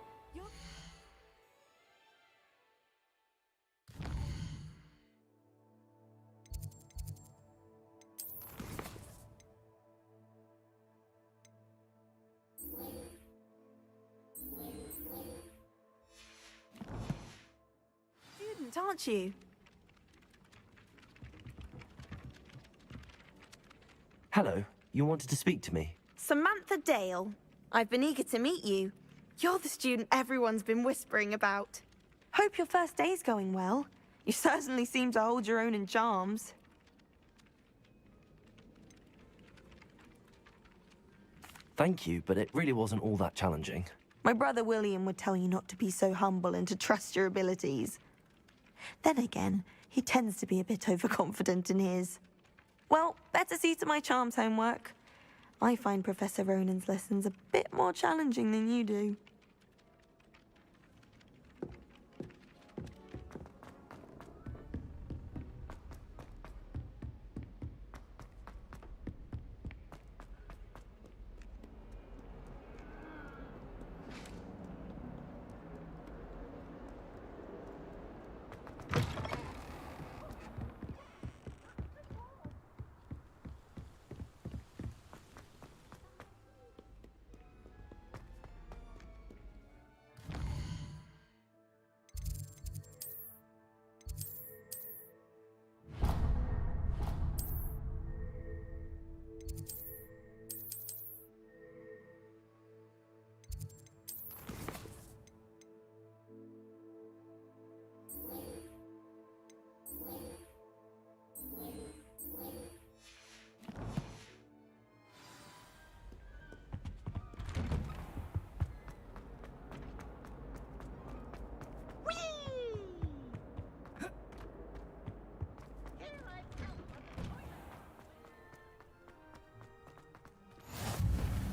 Student, aren't you? Hello, you wanted to speak to me? Samantha Dale. I've been eager to meet you. You're the student everyone's been whispering about. Hope your first day's going well. You certainly seem to hold your own in charms. Thank you, but it really wasn't all that challenging. My brother William would tell you not to be so humble and to trust your abilities. Then again, he tends to be a bit overconfident in his. Well, better see to my charms homework. I find Professor Ronan's lessons a bit more challenging than you do.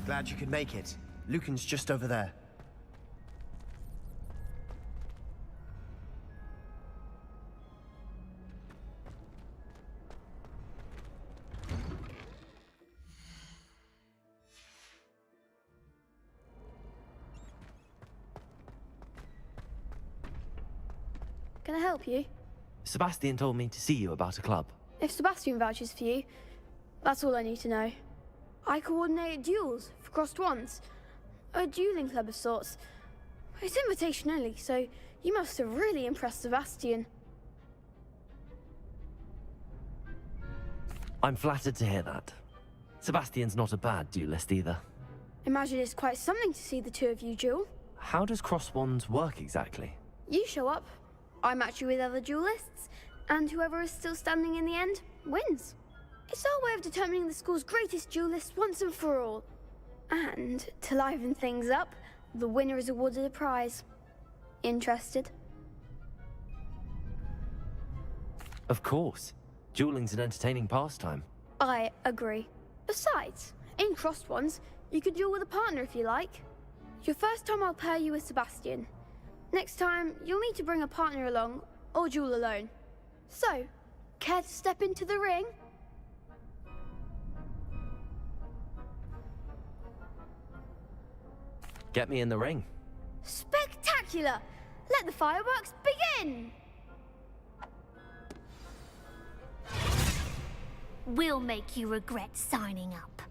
Glad you could make it. Lucan's just over there. Can I help you? Sebastian told me to see you about a club. If Sebastian vouches for you, that's all I need to know. I coordinate duels for crossed wands. A dueling club of sorts. It's invitation only, so you must have really impressed Sebastian. I'm flattered to hear that. Sebastian's not a bad duelist either. Imagine it's quite something to see the two of you duel. How does cross wands work exactly? You show up, I match you with other duelists, and whoever is still standing in the end wins. It's our way of determining the school's greatest duelist once and for all. And, to liven things up, the winner is awarded a prize. Interested? Of course. Dueling's an entertaining pastime. I agree. Besides, in crossed ones, you could duel with a partner if you like. Your first time I'll pair you with Sebastian. Next time, you'll need to bring a partner along, or duel alone. So, care to step into the ring? Get me in the ring. Spectacular! Let the fireworks begin! We'll make you regret signing up.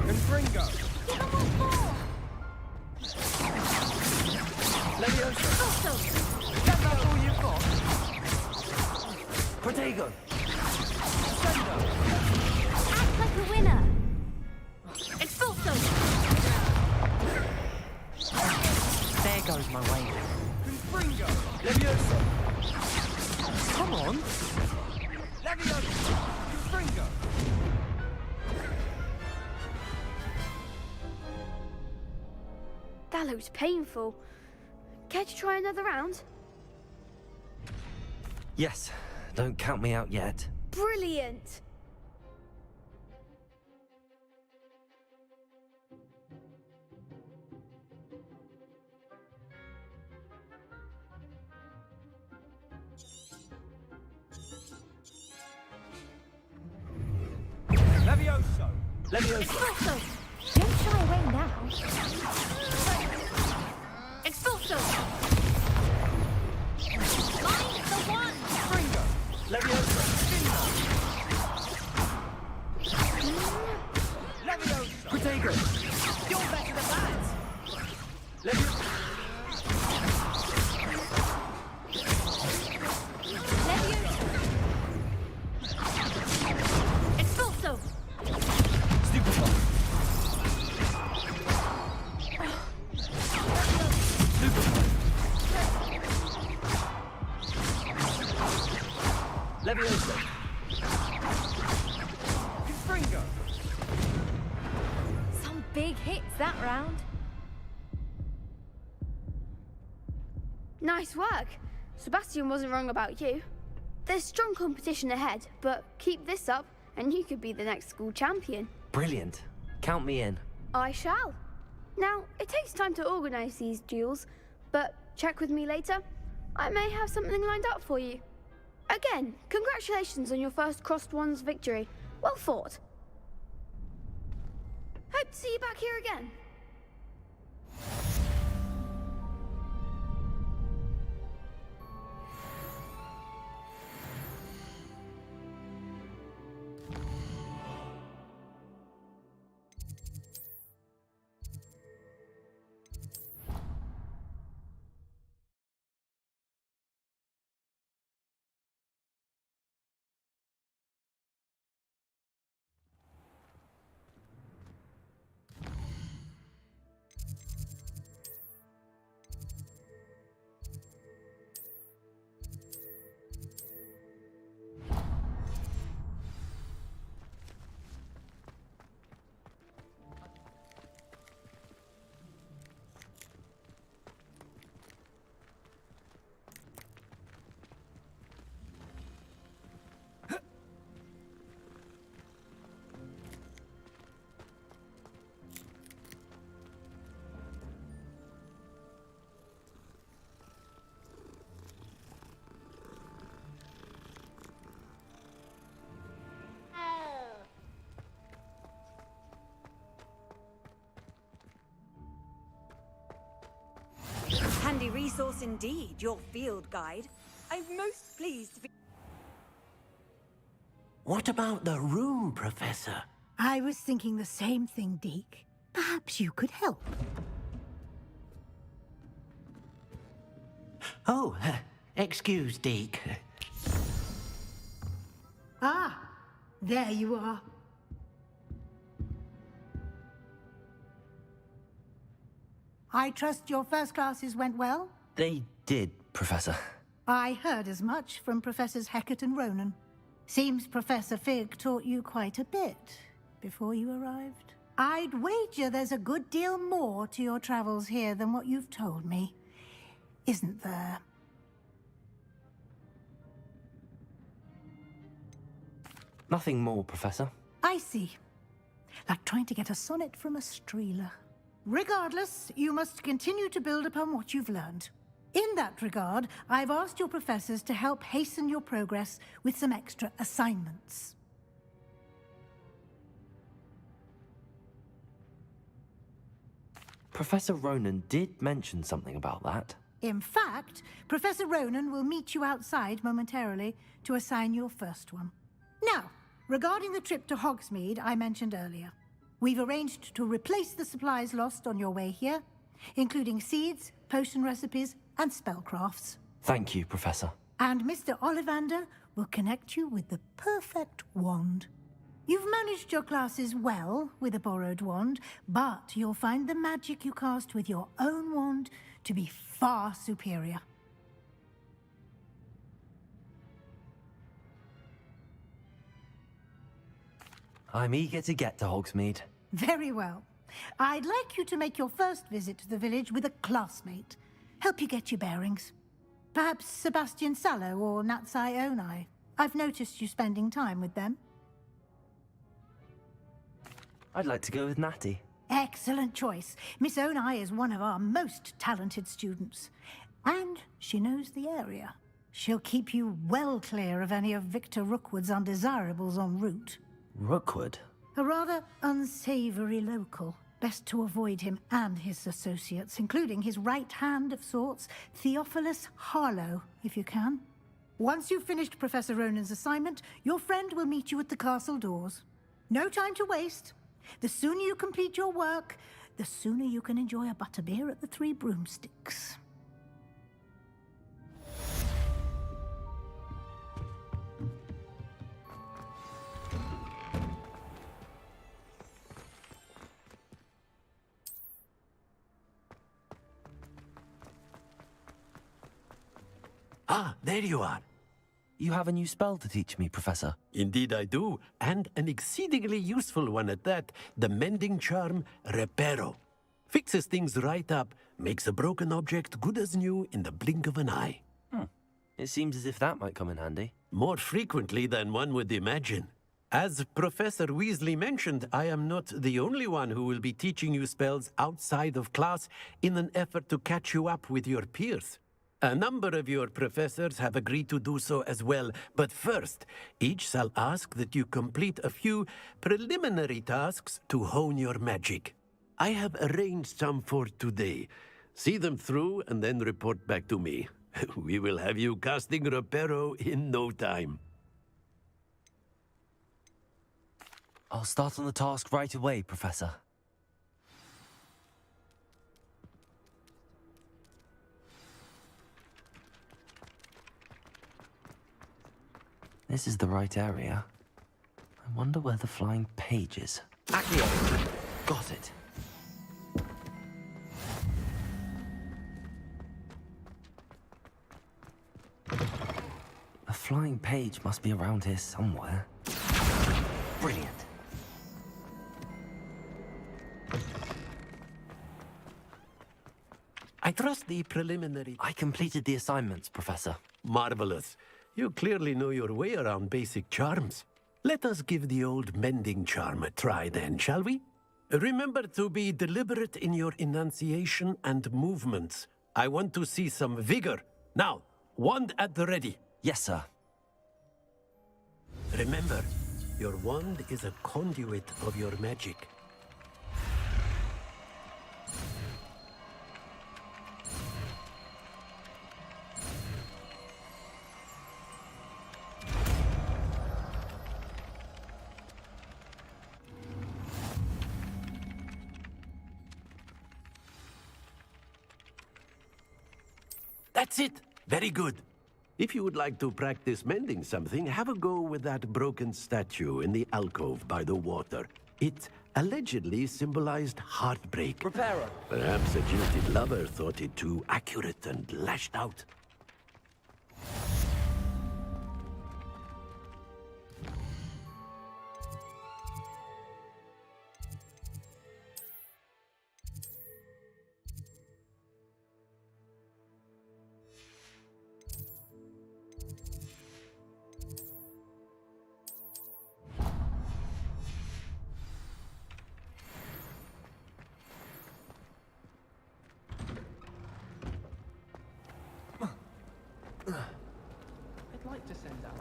Confringo! Leviosa! That's all you've got? Protego! Act like a winner! Expulso! There goes my way. Confringo! Leviosa! Come on! Leviosa! Confringo! That looks painful. Care to try another round? Yes, don't count me out yet. Brilliant! Levioso! Leviosa! Expulso! Don't shy away now. Expulso! Mind the one! Confringo! Leviosa! Levioso! Protego! You're better than that! Leviosa! Expulso! Stupefy! Big hits that round. Nice work. Sebastian wasn't wrong about you. There's strong competition ahead, but keep this up and you could be the next school champion. Brilliant. Count me in. I shall. Now, it takes time to organize these duels, but check with me later. I may have something lined up for you. Again, congratulations on your first Crossed Wands victory. Well fought. Hope to see you back here again. Handy resource indeed, your field guide. I'm most pleased to be... What about the room, Professor? I was thinking the same thing, Deke. Perhaps you could help. Oh, excuse, Deke. Ah, there you are. I trust your first classes went well? They did, Professor. I heard as much from Professors Hecat and Ronan. Seems Professor Fig taught you quite a bit before you arrived. I'd wager there's a good deal more to your travels here than what you've told me. Isn't there? Nothing more, Professor. I see. Like trying to get a sonnet from a streeler. Regardless, you must continue to build upon what you've learned. In that regard, I've asked your professors to help hasten your progress with some extra assignments. Professor Ronan did mention something about that. In fact, Professor Ronan will meet you outside momentarily to assign your first one. Now, regarding the trip to Hogsmeade I mentioned earlier, we've arranged to replace the supplies lost on your way here, including seeds, potion recipes, and spellcrafts. Thank you, Professor. And Mr. Ollivander will connect you with the perfect wand. You've managed your classes well with a borrowed wand, but you'll find the magic you cast with your own wand to be far superior. I'm eager to get to Hogsmeade. Very well. I'd like you to make your first visit to the village with a classmate. Help you get your bearings. Perhaps Sebastian Sallow or Natsai Onai. I've noticed you spending time with them. I'd like to go with Natty. Excellent choice. Miss Onai is one of our most talented students. And she knows the area. She'll keep you well clear of any of Victor Rookwood's undesirables en route. Rookwood? A rather unsavory local. Best to avoid him and his associates, including his right hand of sorts, Theophilus Harlow, if you can. Once you've finished Professor Ronan's assignment, your friend will meet you at the castle doors. No time to waste. The sooner you complete your work, the sooner you can enjoy a butterbeer at the Three Broomsticks. Ah, there you are. You have a new spell to teach me, Professor. Indeed I do, and an exceedingly useful one at that. The mending charm, Reparo. Fixes things right up, makes a broken object good as new in the blink of an eye. It seems as if that might come in handy. More frequently than one would imagine. As Professor Weasley mentioned, I am not the only one who will be teaching you spells outside of class in an effort to catch you up with your peers. A number of your professors have agreed to do so as well, but first, each shall ask that you complete a few preliminary tasks to hone your magic. I have arranged some for today. See them through and then report back to me. We will have you casting Reparo in no time. I'll start on the task right away, Professor. This is the right area. I wonder where the flying page is. Accio! Got it. A flying page must be around here somewhere. Brilliant. I trust the preliminary... I completed the assignments, Professor. Marvelous. You clearly know your way around basic charms. Let us give the old mending charm a try then, shall we? Remember to be deliberate in your enunciation and movements. I want to see some vigor. Now, wand at the ready. Yes, sir. Remember, your wand is a conduit of your magic. That's it. Very good. If you would like to practice mending something, have a go with that broken statue in the alcove by the water. It allegedly symbolized heartbreak. Reparo. Perhaps a jilted lover thought it too accurate and lashed out. I'd like to send out.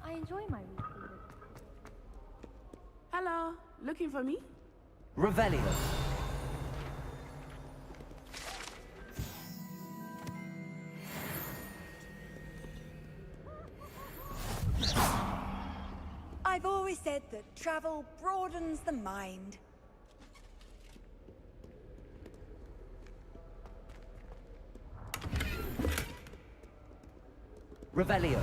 I enjoy my weekly. Hello, looking for me? Revelio. I've always said that travel broadens the mind. Revelio.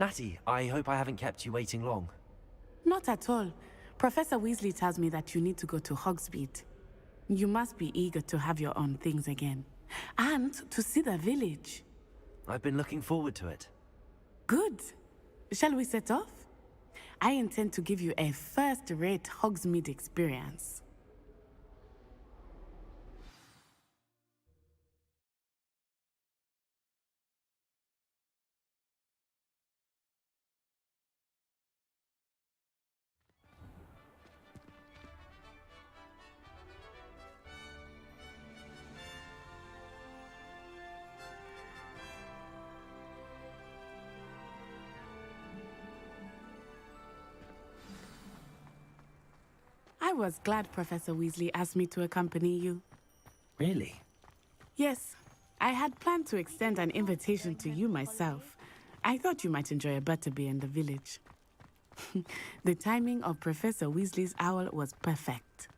Natty, I hope I haven't kept you waiting long. Not at all. Professor Weasley tells me that you need to go to Hogsmeade. You must be eager to have your own things again. And to see the village. I've been looking forward to it. Good. Shall we set off? I intend to give you a first-rate Hogsmeade experience. was glad Professor Weasley asked me to accompany you. Really? Yes, I had planned to extend an invitation to you myself. I thought you might enjoy a butterbeer in the village. The timing of Professor Weasley's owl was perfect.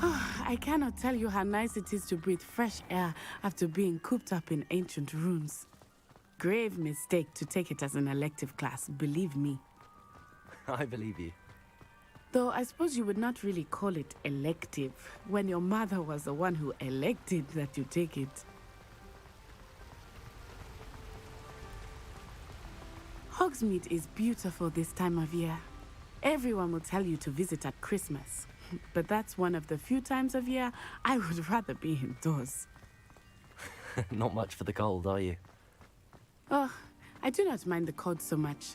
I cannot tell you how nice it is to breathe fresh air after being cooped up in ancient rooms. Grave mistake to take it as an elective class, believe me. I believe you. Though I suppose you would not really call it elective when your mother was the one who elected that you take it. Hogsmeade is beautiful this time of year. Everyone will tell you to visit at Christmas, but that's one of the few times of year I would rather be indoors. Not much for the cold, are you? Oh, I do not mind the cold so much,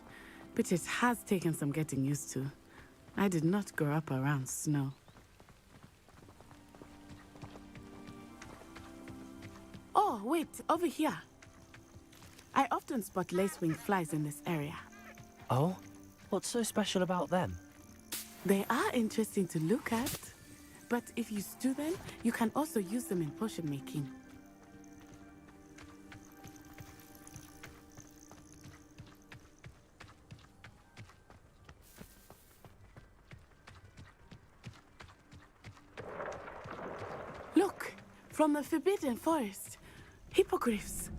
but it has taken some getting used to. I did not grow up around snow. Oh, wait, over here. I often spot lacewing flies in this area. Oh? What's so special about them? They are interesting to look at, but if you stew them, you can also use them in potion making. Look, from the Forbidden Forest, hippogriffs.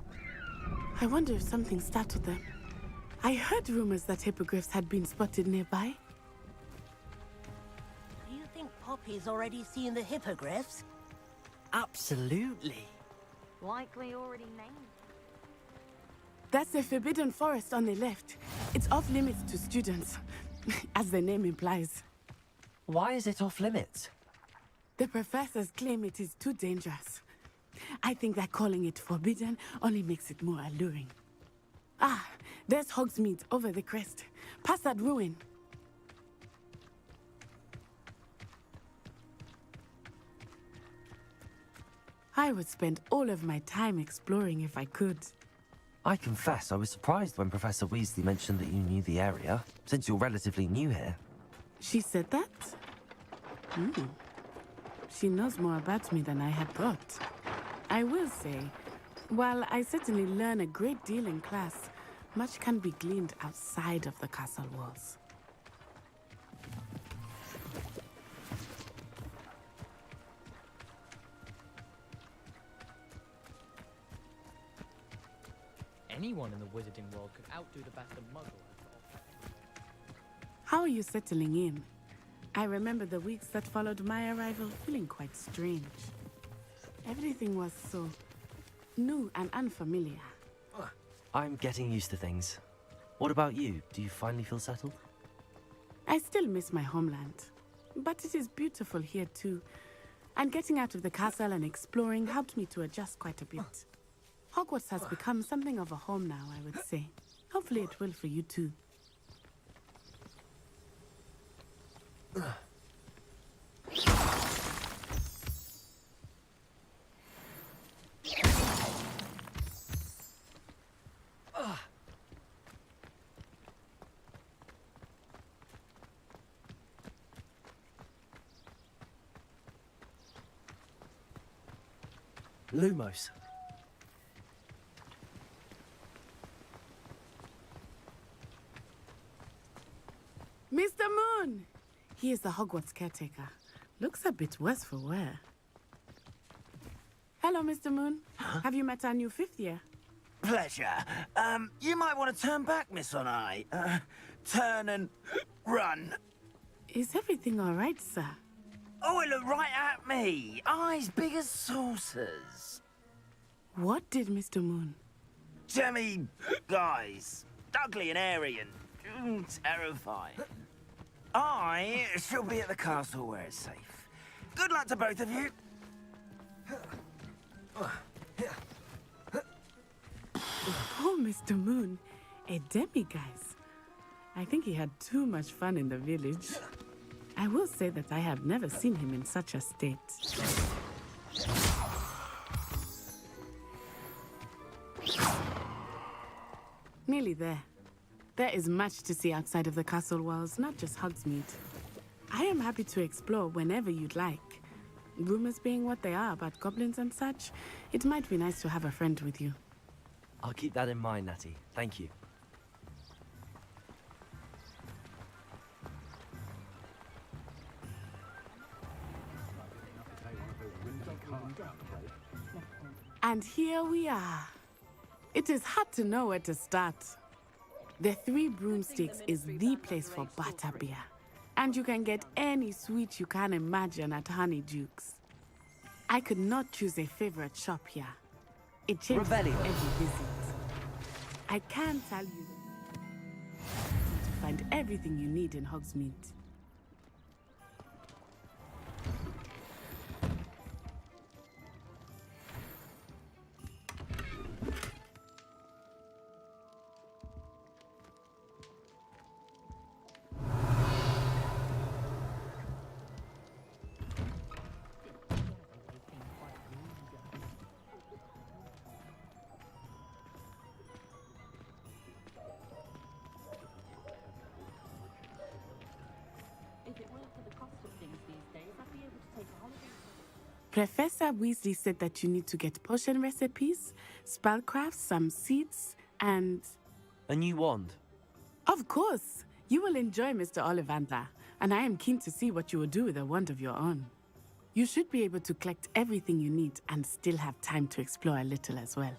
I wonder if something startled them. I heard rumors that hippogriffs had been spotted nearby. Do you think Poppy's already seen the hippogriffs? Absolutely. Likely already named. That's the Forbidden Forest on the left. It's off limits to students, as the name implies. Why is it off limits? The professors claim it is too dangerous. I think that calling it forbidden only makes it more alluring. Ah, there's Hogsmeade over the crest. Past that ruin. I would spend all of my time exploring if I could. I confess I was surprised when Professor Weasley mentioned that you knew the area, since you're relatively new here. She said that? She knows more about me than I had thought. I will say, while I certainly learn a great deal in class, much can be gleaned outside of the castle walls. Anyone in the wizarding world could outdo the best of muggles. How are you settling in? I remember the weeks that followed my arrival feeling quite strange. Everything was so new and unfamiliar. I'm getting used to things. What about you? Do you finally feel settled? I still miss my homeland, but it is beautiful here too. And getting out of the castle and exploring helped me to adjust quite a bit. Hogwarts has become something of a home now, I would say. Hopefully it will for you too. Lumos. Mr. Moon! He is the Hogwarts caretaker. Looks a bit worse for wear. Hello, Mr. Moon. Have you met our new fifth year? Pleasure. You might want to turn back, Miss Onai. Turn and run. Is everything all right, sir? Oh, it looked right at me. Eyes big as saucers. What did Mr. Moon? Jemmy guys. Ugly and airy and terrifying. I shall be at the castle where it's safe. Good luck to both of you. Oh, Mr. Moon. A demiguise. I think he had too much fun in the village. I will say that I have never seen him in such a state. Nearly there. There is much to see outside of the castle walls, not just Hogsmeade. I am happy to explore whenever you'd like. Rumors being what they are about goblins and such, it might be nice to have a friend with you. I'll keep that in mind, Natty. Thank you. And here we are. It is hard to know where to start. The Three Broomsticks is the place for butterbeer. And you can get any sweet you can imagine at Honeyduke's. I could not choose a favorite shop here. It changes every visit. I can tell you to find everything you need in Hogsmeade. Professor Weasley said that you need to get potion recipes, spellcrafts, some seeds, and... A new wand. Of course! You will enjoy Mr. Ollivander, and I am keen to see what you will do with a wand of your own. You should be able to collect everything you need and still have time to explore a little as well.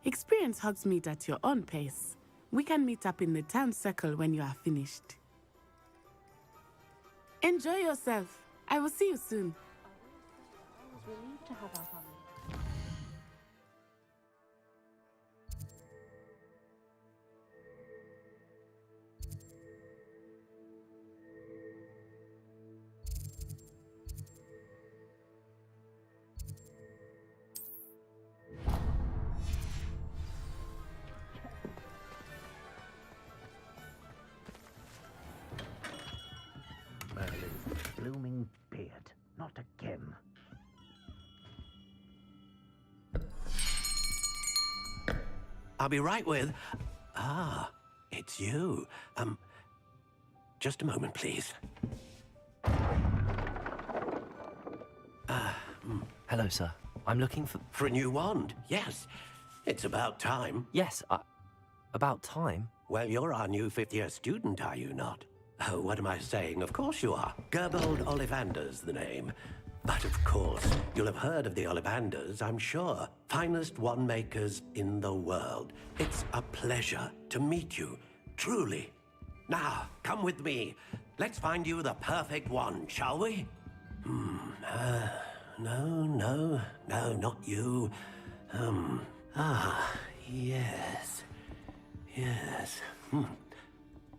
Experience Hogsmeade at your own pace. We can meet up in the town circle when you are finished. Enjoy yourself. I will see you soon. Relieved to have our honey. Merlin's blooming beard. Not again. I'll be right with... Ah, it's you. Just a moment, please. Hello, sir. I'm looking for... For a new wand, yes. It's about time. Yes, about time? Well, you're our new fifth-year student, are you not? Oh, what am I saying? Of course you are. Gerbold Ollivander's the name. But of course, you'll have heard of the Ollivanders, I'm sure. Finest wand makers in the world. It's a pleasure to meet you, truly. Now, come with me. Let's find you the perfect wand, shall we? No, not you. Yes.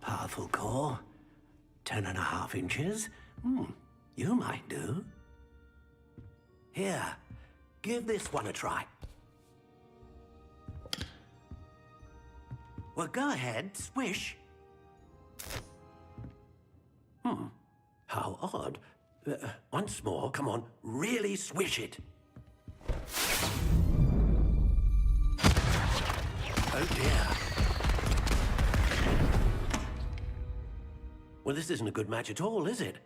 Powerful core. 10.5 inches. You might do. Here, give this one a try. Well, go ahead, swish. How odd. Once more, come on, really swish it. Oh dear. Well, this isn't a good match at all, is it?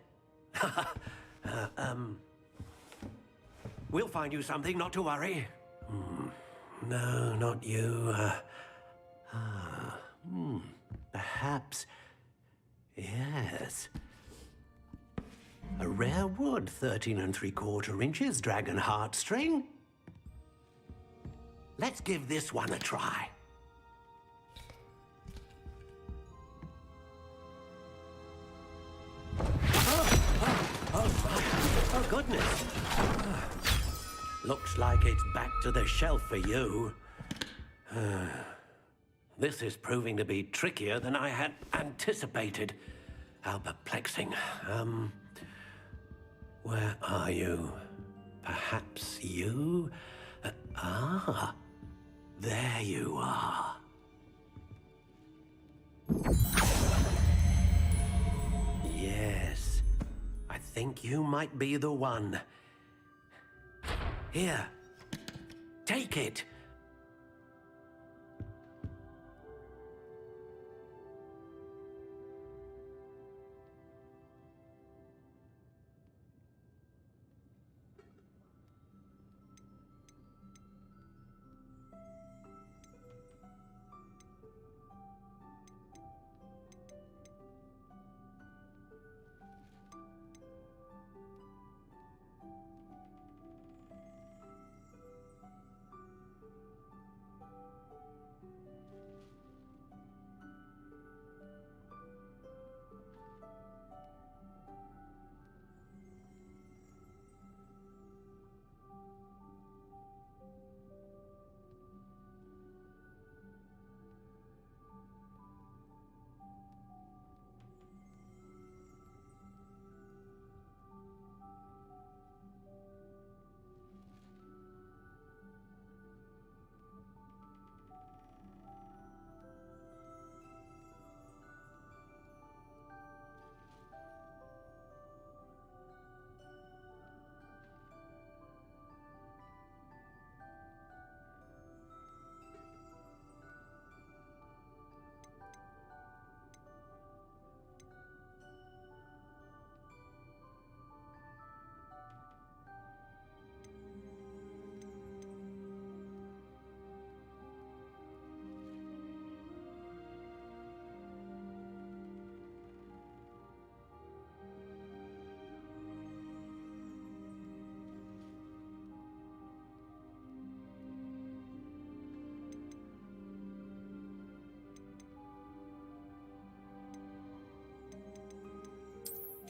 We'll find you something, not to worry. No, not you. Perhaps... Yes. A rare wood, 13 3/4 inches, dragon heartstring. Let's give this one a try. Oh, goodness. Looks like it's back to the shelf for you. This is proving to be trickier than I had anticipated. How perplexing. Where are you? Perhaps you? There you are. Yes, I think you might be the one. Here, take it.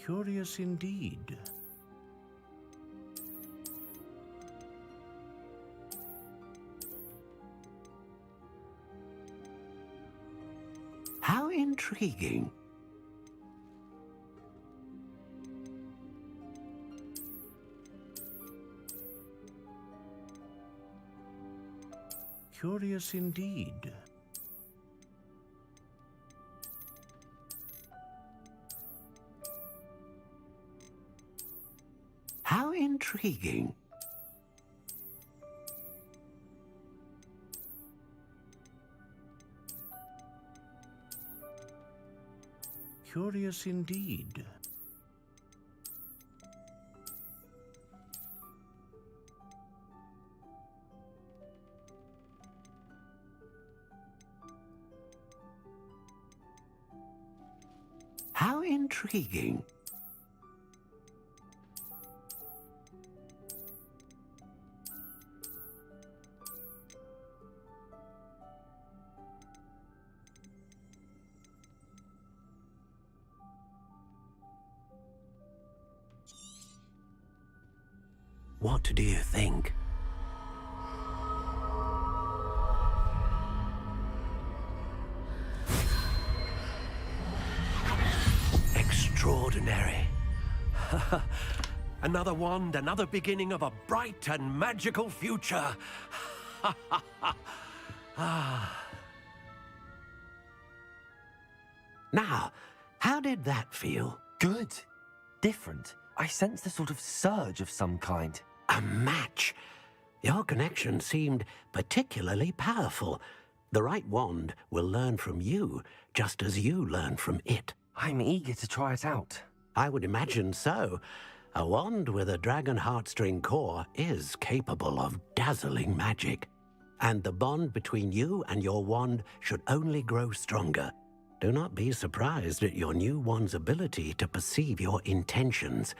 Curious indeed. How intriguing. Curious indeed. How intriguing. Curious indeed. How intriguing. What do you think? Extraordinary. Another wand, another beginning of a bright and magical future. Now, how did that feel? Good. Different. I sensed a sort of surge of some kind. A match. Your connection seemed particularly powerful. The right wand will learn from you, just as you learn from it. I'm eager to try it out. I would imagine so. A wand with a dragon heartstring core is capable of dazzling magic. And the bond between you and your wand should only grow stronger. Do not be surprised at your new wand's ability to perceive your intentions,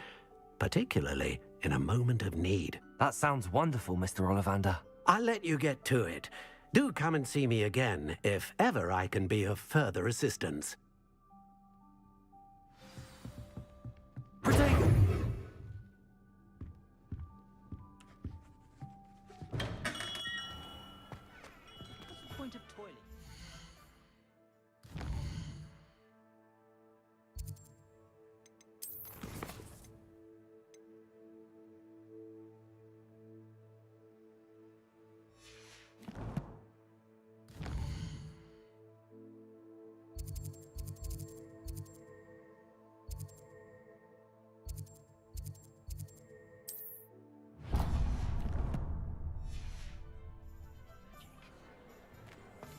particularly in a moment of need. That sounds wonderful, Mr. Ollivander. I'll let you get to it. Do come and see me again if ever I can be of further assistance. Point of toilet.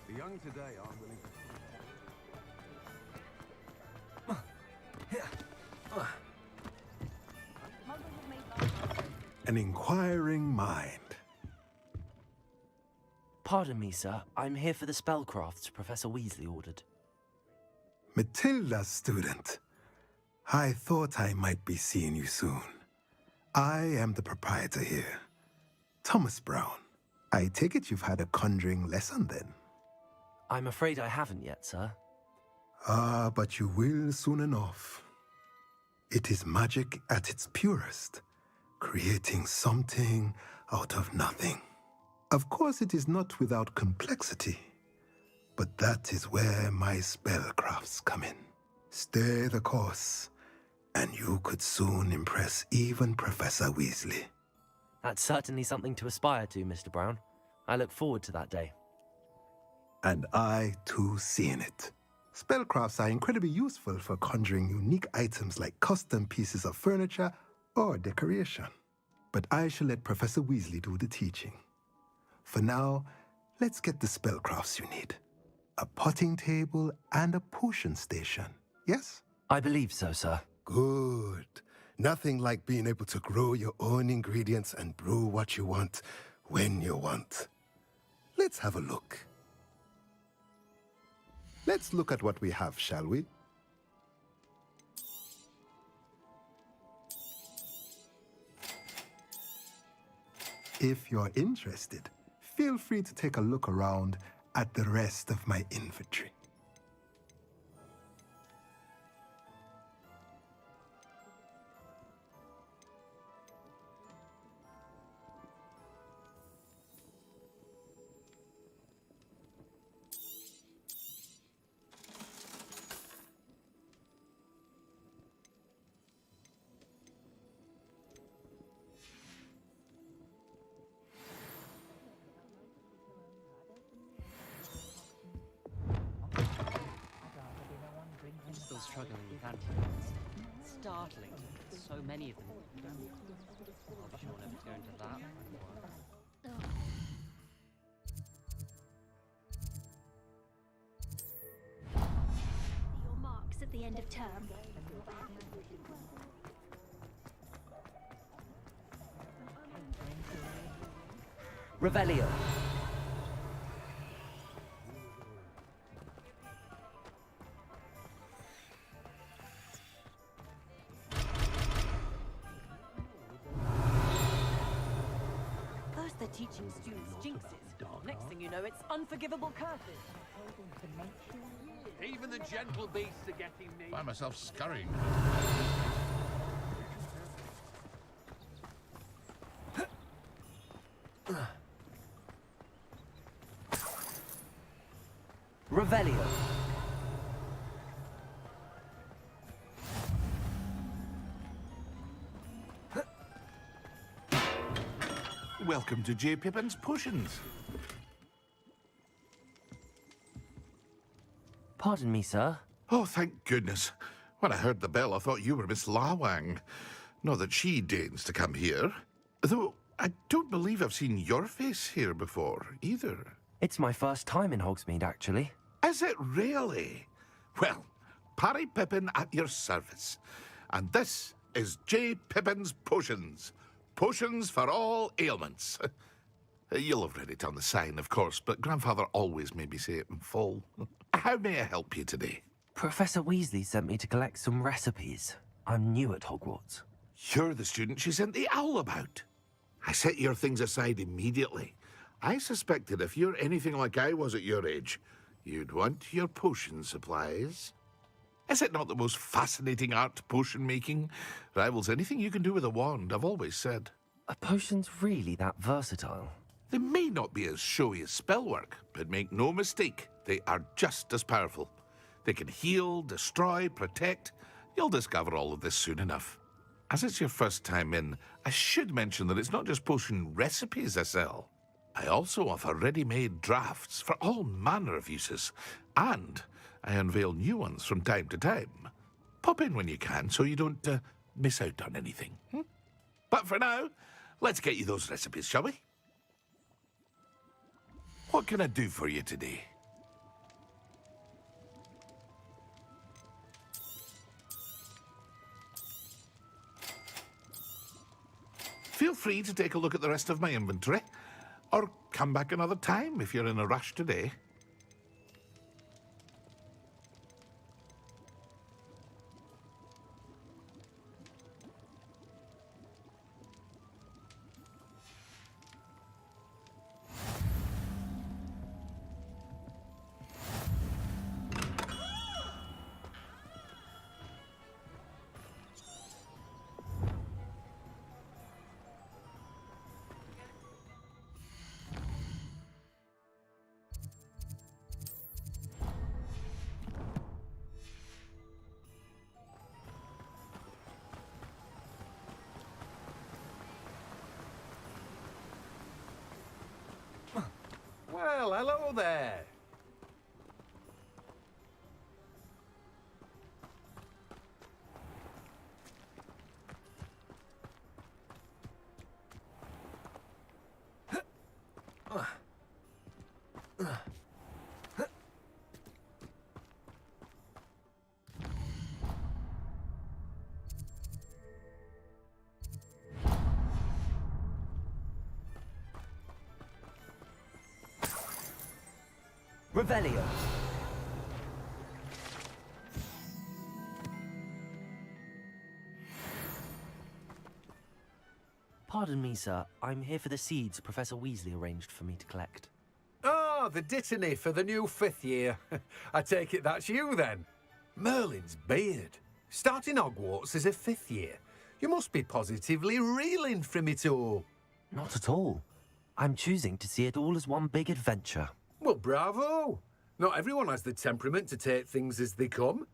The young today aren't willing to... An inquiring mind. Pardon me, sir. I'm here for the spellcrafts Professor Weasley ordered. Matilda's student. I thought I might be seeing you soon. I am the proprietor here, Thomas Brown. I take it you've had a conjuring lesson then? I'm afraid I haven't yet, sir. Ah, but you will soon enough. It is magic at its purest, creating something out of nothing. Of course, it is not without complexity, but that is where my spellcrafts come in. Stay the course, and you could soon impress even Professor Weasley. That's certainly something to aspire to, Mr. Brown. I look forward to that day. And I, too, seeing it. Spellcrafts are incredibly useful for conjuring unique items like custom pieces of furniture or decoration. But I shall let Professor Weasley do the teaching. For now, let's get the spellcrafts you need. A potting table and a potion station, yes? I believe so, sir. Good. Nothing like being able to grow your own ingredients and brew what you want when you want. Let's have a look. Let's look at what we have, shall we? If you're interested, feel free to take a look around at the rest of my inventory. struggling with antidotes. Startling. So many of them. I'm sure never to go into that. Your marks at the end of term. Revelio. First they're teaching students jinxes. Next thing you know, it's unforgivable curses. Even the gentle beasts are getting me. Find myself scurrying. Revelio. Welcome to J. Pippin's Potions. Pardon me, sir. Oh, thank goodness. When I heard the bell, I thought you were Miss Lawang. Not that she deigns to come here. Though I don't believe I've seen your face here before, either. It's my first time in Hogsmeade, actually. Is it really? Well, Parry Pippin at your service. And this is J. Pippin's Potions. Potions for all ailments. You'll have read it on the sign, of course, but Grandfather always made me say it in full. How may I help you today? Professor Weasley sent me to collect some recipes. I'm new at Hogwarts. You're the student she sent the owl about. I set your things aside immediately. I suspected if you're anything like I was at your age, you'd want your potion supplies. Is it not the most fascinating art, potion making? Rivals anything you can do with a wand, I've always said. Are potions really that versatile? They may not be as showy as spellwork, but make no mistake, they are just as powerful. They can heal, destroy, protect. You'll discover all of this soon enough. As it's your first time in, I should mention that it's not just potion recipes I sell. I also offer ready-made drafts for all manner of uses, and I unveil new ones from time to time. Pop in when you can so you don't miss out on anything. But for now, let's get you those recipes, shall we? What can I do for you today? Feel free to take a look at the rest of my inventory, or come back another time if you're in a rush today. Well, hello there. Revelio. Pardon me, sir. I'm here for the seeds Professor Weasley arranged for me to collect. Oh, the dittany for the new 5th year. I take it that's you, then. Merlin's beard. Starting Hogwarts as a 5th year. You must be positively reeling from it all. Not at all. I'm choosing to see it all as one big adventure. Well, bravo. Not everyone has the temperament to take things as they come.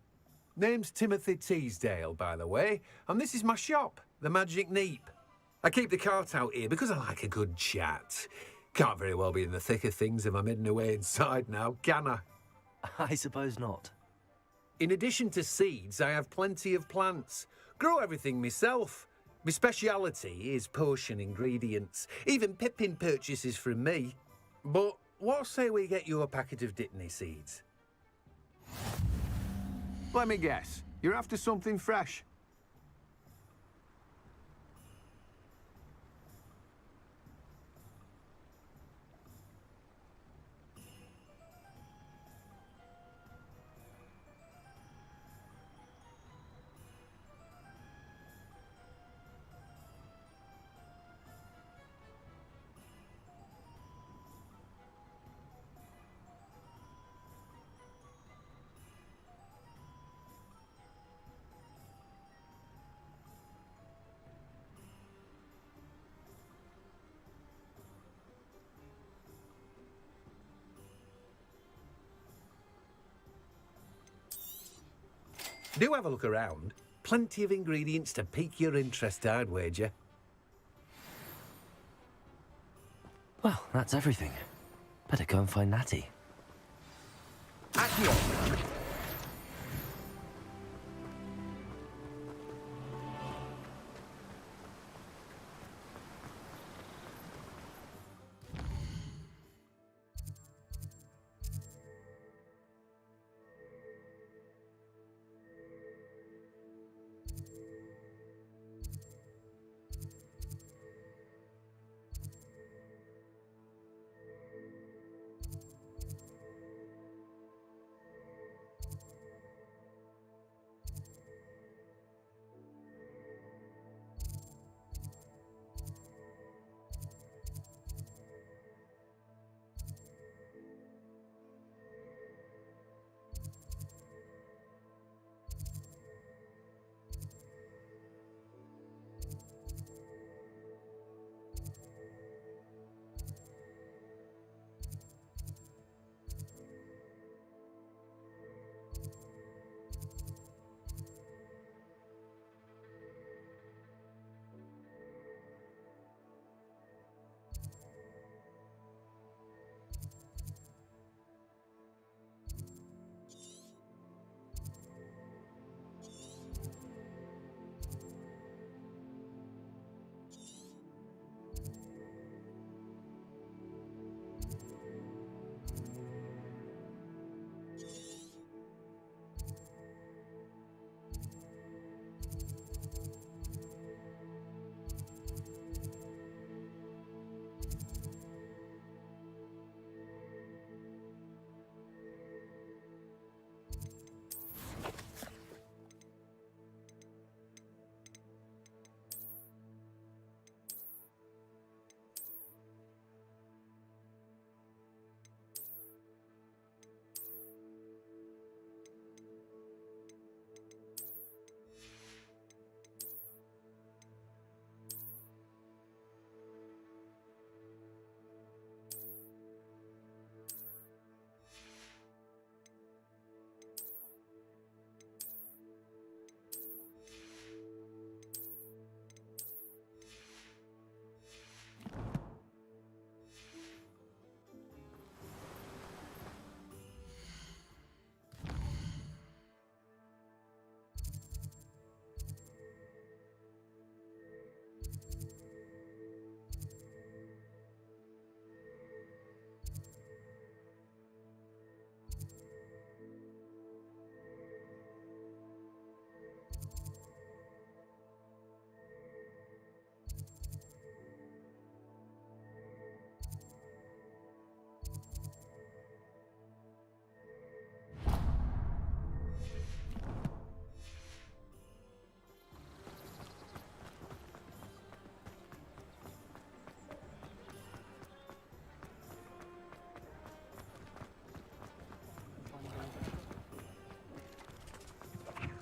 Name's Timothy Teasdale, by the way, and this is my shop, the Magic Neep. I keep the cart out here because I like a good chat. Can't very well be in the thick of things if I'm hidden away inside now, can I? I suppose not. In addition to seeds, I have plenty of plants. Grow everything myself. My speciality is potion ingredients. Even Pippin purchases from me. But what say we get you a packet of Dittany seeds? Let me guess. You're after something fresh. Do have a look around. Plenty of ingredients to pique your interest, I'd wager. Well, that's everything. Better go and find Natty. Accio!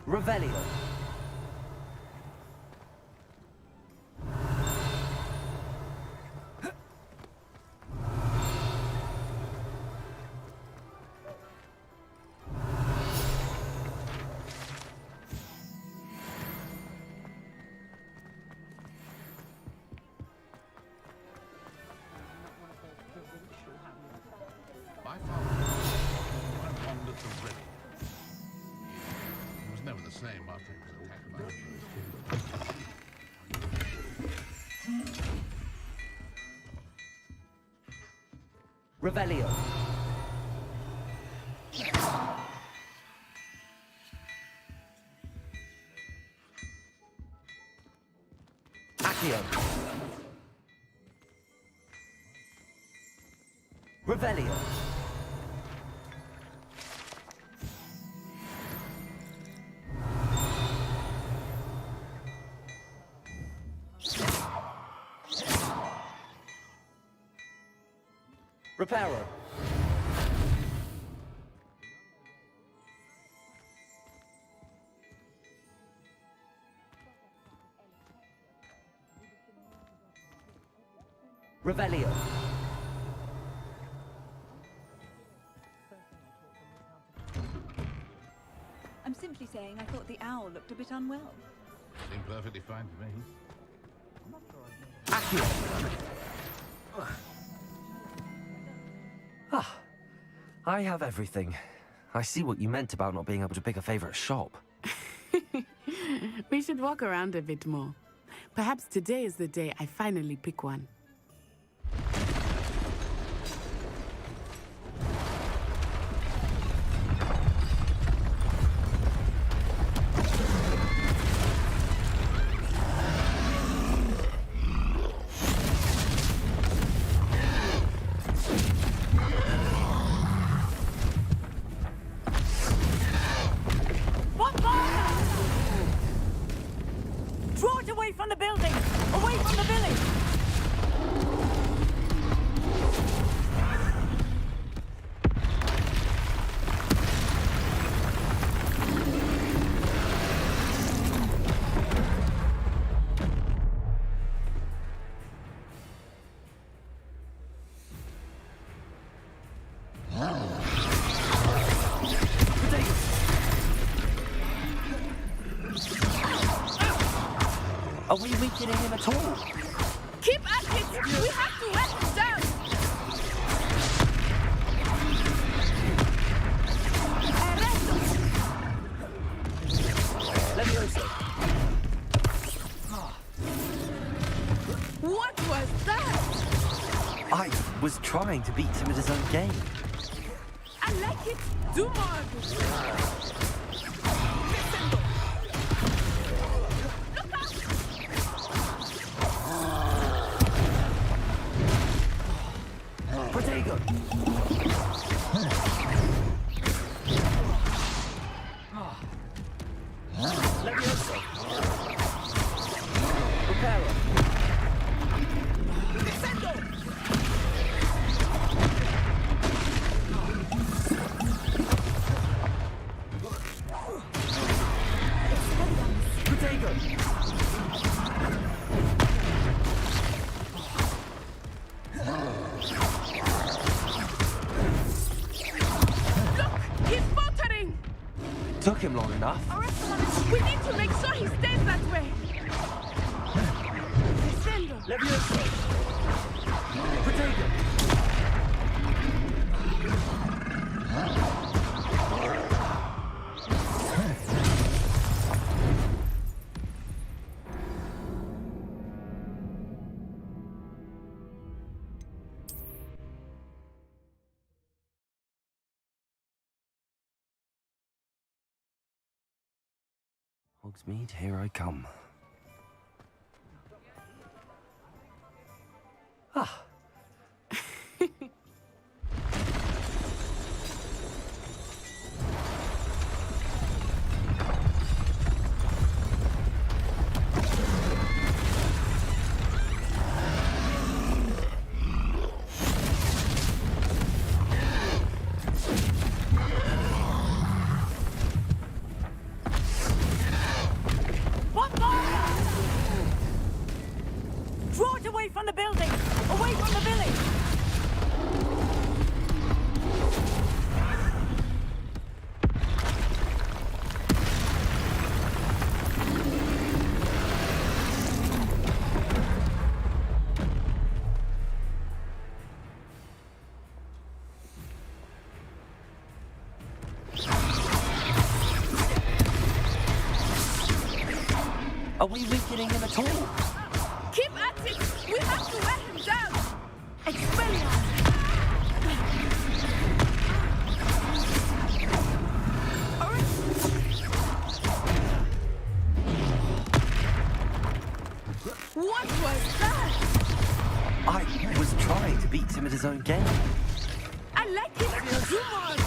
Revelio. My father wandered the river. same after he was attacked by Revelio. Accio. Revelio. Reparo. Revelio. I'm simply saying I thought the owl looked a bit unwell. Seemed perfectly fine to me. Ah, I have everything. I see what you meant about not being able to pick a favorite shop. We should walk around a bit more. Perhaps today is the day I finally pick one. Draw it away from the building! Away from the village! Are we weakening him at all? Keep at it! We have to let him down! Levioso. What was that? I was trying to beat him at his own game. I like it. Do more of it. Protego. Levioso. Reparo. Took him long enough. We need to make sure he stays that way. Levioso. Protego. Hogsmeade, here I come. Ah. Draw it away from the building! Away Are we weakening him at all? Keep at it! We have to wear him down! Expelliarmus! What was that? I was trying to beat him at his own game. I like it! Do more of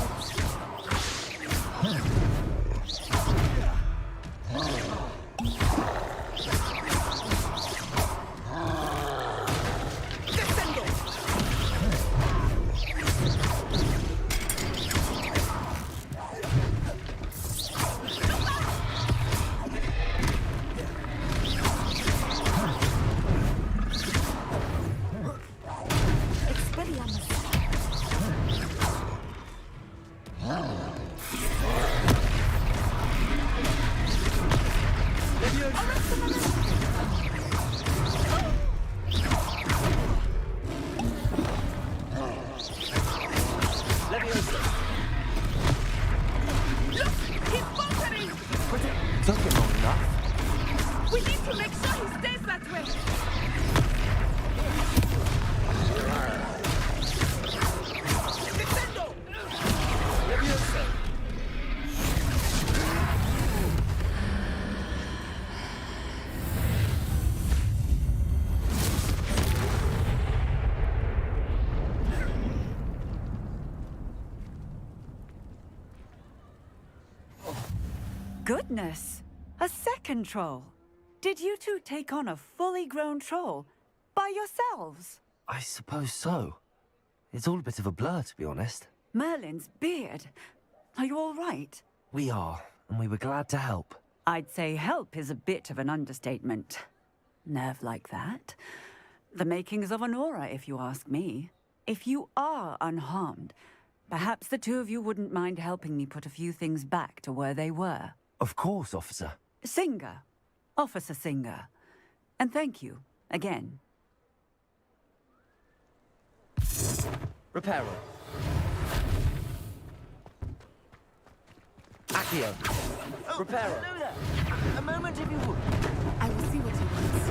Took him long enough. We need to make sure he stays that way! Defendo! Leviosa! Goodness! A second troll! Did you two take on a fully grown troll by yourselves? I suppose so. It's all a bit of a blur, to be honest. Merlin's beard. Are you all right? We are, and we were glad to help. I'd say help is a bit of an understatement. Nerve like that. The makings of an aura, if you ask me. If you are unharmed, perhaps the two of you wouldn't mind helping me put a few things back to where they were. Of course, officer. Singer. Officer Singer. And thank you, again. Reparo. Accio. Reparo. A moment if you would. I will see what he wants.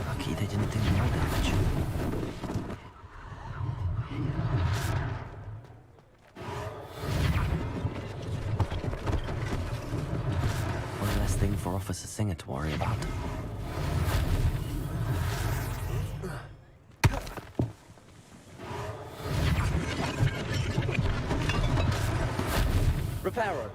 Lucky they didn't do more damage. One less thing for Officer Singer to worry about. Reparo.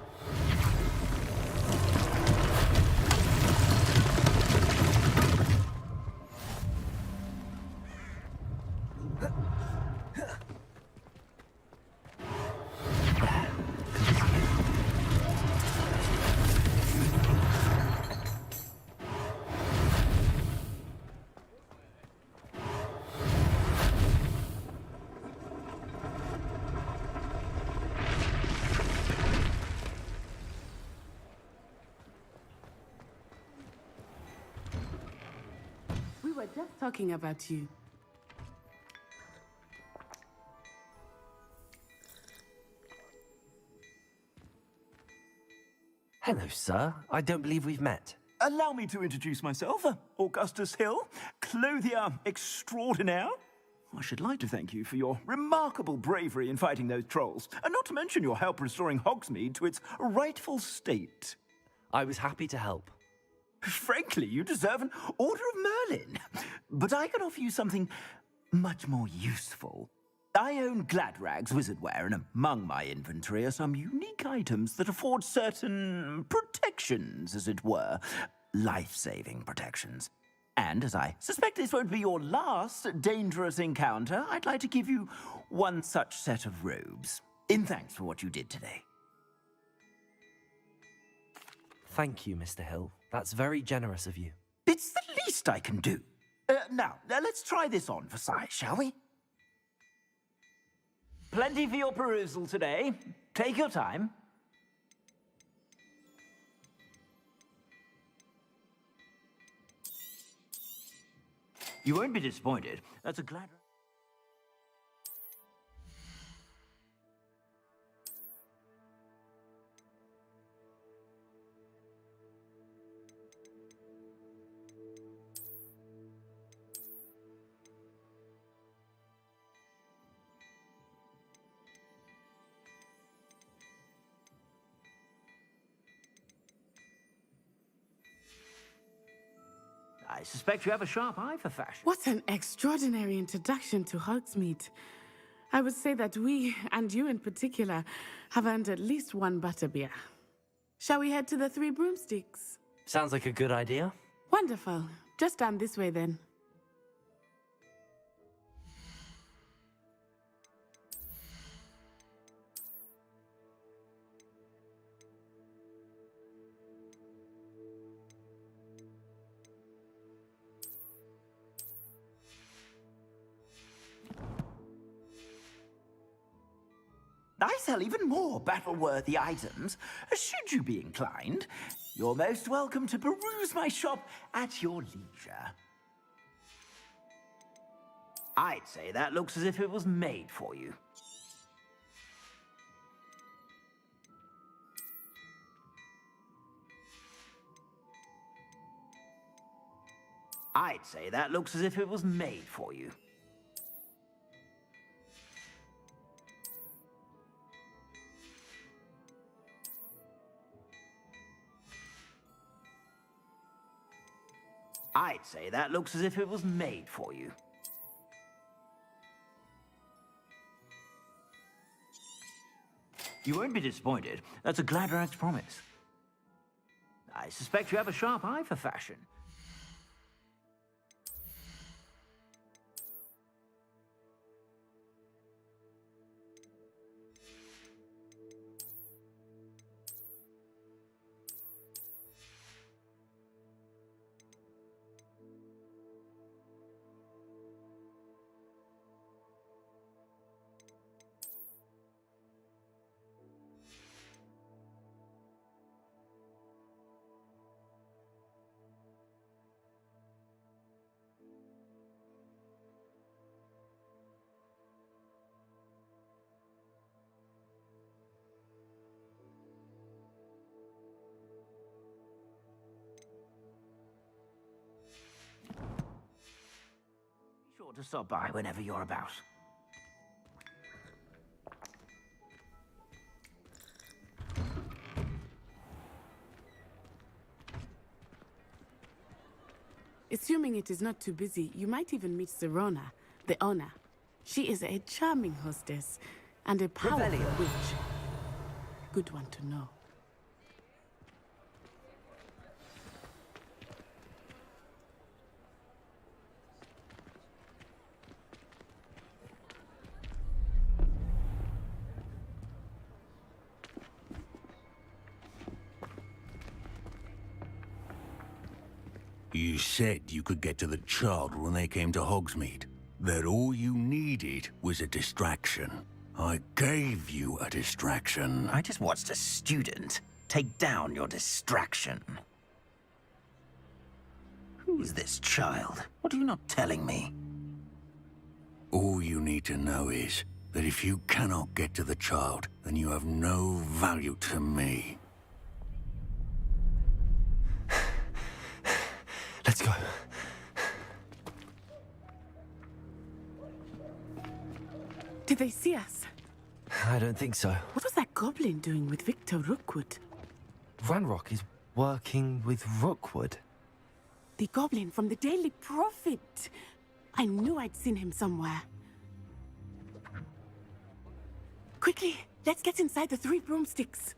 We were just talking about you. Hello, sir. I don't believe we've met. Allow me to introduce myself, Augustus Hill, clothier extraordinaire. I should like to thank you for your remarkable bravery in fighting those trolls, and not to mention your help restoring Hogsmeade to its rightful state. I was happy to help. Frankly, you deserve an Order of Merlin. But I can offer you something much more useful. I own Gladrag's wizardware, and among my inventory are some unique items that afford certain protections, as it were. Life-saving protections. And as I suspect this won't be your last dangerous encounter, I'd like to give you one such set of robes, in thanks for what you did today. Thank you, Mr. Hill. That's very generous of you. It's the least I can do. Now, let's try this on for size, shall we? Plenty for your perusal today. Take your time. You won't be disappointed. That's a glad... I suspect you have a sharp eye for fashion. What an extraordinary introduction to Hogsmeade. I would say that we, and you in particular, have earned at least one butterbeer. Shall we head to the Three Broomsticks? Sounds like a good idea. Wonderful. Just down this way then. I sell even more battle-worthy items, should you be inclined. You're most welcome to peruse my shop at your leisure. I'd say that looks as if it was made for you. I'd say that looks as if it was made for you. I'd say that looks as if it was made for you. You won't be disappointed. That's a Gladrag's promise. I suspect you have a sharp eye for fashion. Be sure to stop by whenever you're about. Assuming it is not too busy, you might even meet Serona, the owner. She is a charming hostess and a powerful witch. Good one to know. You said you could get to the child when they came to Hogsmeade. That all you needed was a distraction. I gave you a distraction. I just watched a student take down your distraction. Who is this child? What are you not telling me? All you need to know is that if you cannot get to the child, then you have no value to me. Let's go. Did they see us? I don't think so. What was that goblin doing with Victor Rookwood? Ranrock is working with Rookwood. The goblin from the Daily Prophet. I knew I'd seen him somewhere. Quickly, let's get inside the Three Broomsticks.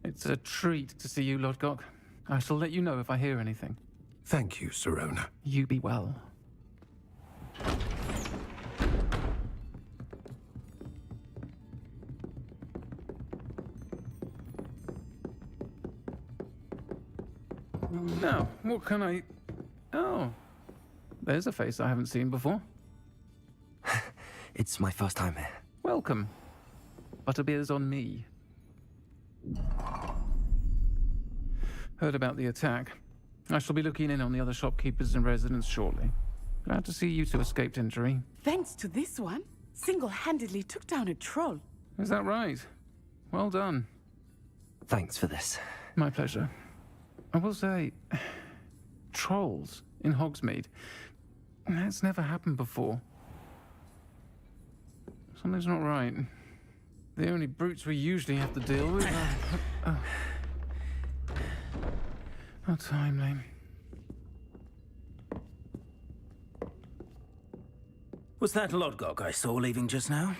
It's a treat to see you, Lodgok. I shall let you know if I hear anything. Thank you, Serona. You be well. Now, what can I... Oh, there's a face I haven't seen before. It's my first time here. Welcome. Butterbeer's on me. Heard about the attack. I shall be looking in on the other shopkeepers and residents shortly. Glad to see you two escaped injury. Thanks to this one, single-handedly took down a troll. Is that right? Well done. Thanks for this. My pleasure. I will say, trolls in Hogsmeade. That's never happened before. Something's not right. The only brutes we usually have to deal with are... How timely. Was that Lodgok I saw leaving just now?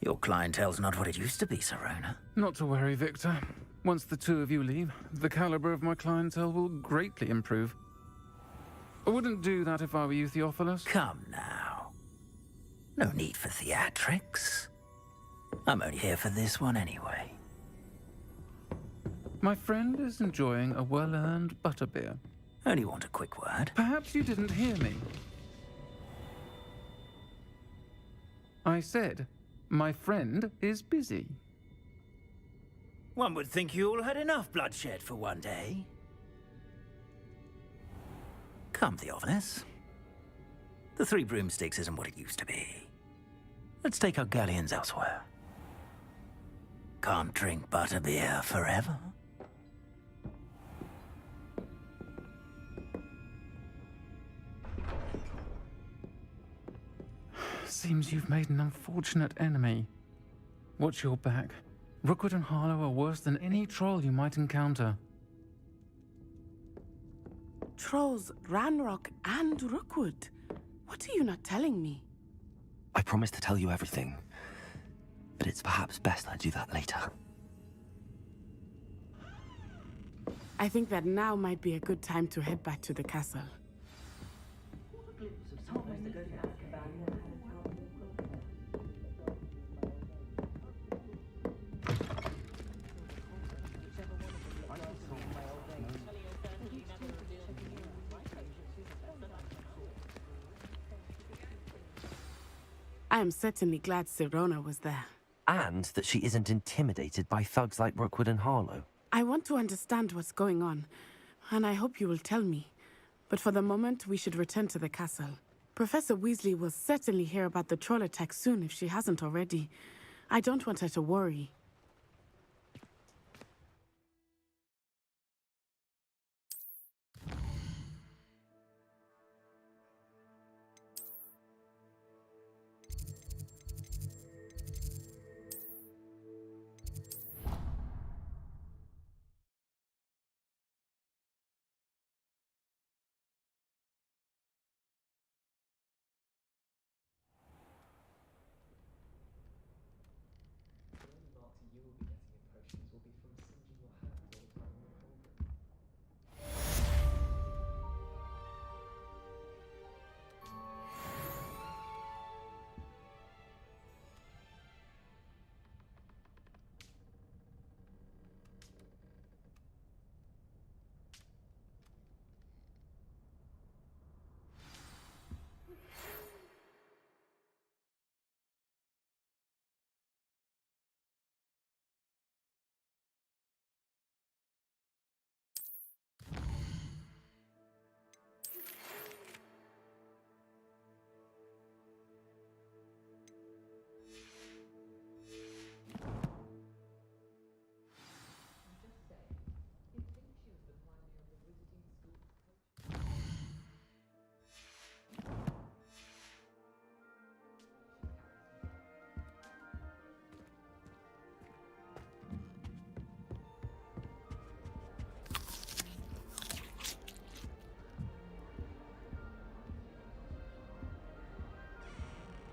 Your clientele's not what it used to be, Serona. Not to worry, Victor. Once the two of you leave, the caliber of my clientele will greatly improve. I wouldn't do that if I were you, Theophilus. Come now. No need for theatrics. I'm only here for this one anyway. My friend is enjoying a well-earned butterbeer. Only want a quick word. Perhaps you didn't hear me. I said, my friend is busy. One would think you all had enough bloodshed for one day. Come, Theophilus. The Three Broomsticks isn't what it used to be. Let's take our galleons elsewhere. Can't drink butterbeer forever. Seems you've made an unfortunate enemy. Watch your back. Rookwood and Harlow are worse than any troll you might encounter. Trolls, Ranrock, and Rookwood. What are you not telling me? I promised to tell you everything, but it's perhaps best I do that later. I think that now might be a good time to head back to the castle. I am certainly glad Serona was there. And that she isn't intimidated by thugs like Rookwood and Harlow. I want to understand what's going on, and I hope you will tell me. But for the moment, we should return to the castle. Professor Weasley will certainly hear about the troll attack soon if she hasn't already. I don't want her to worry.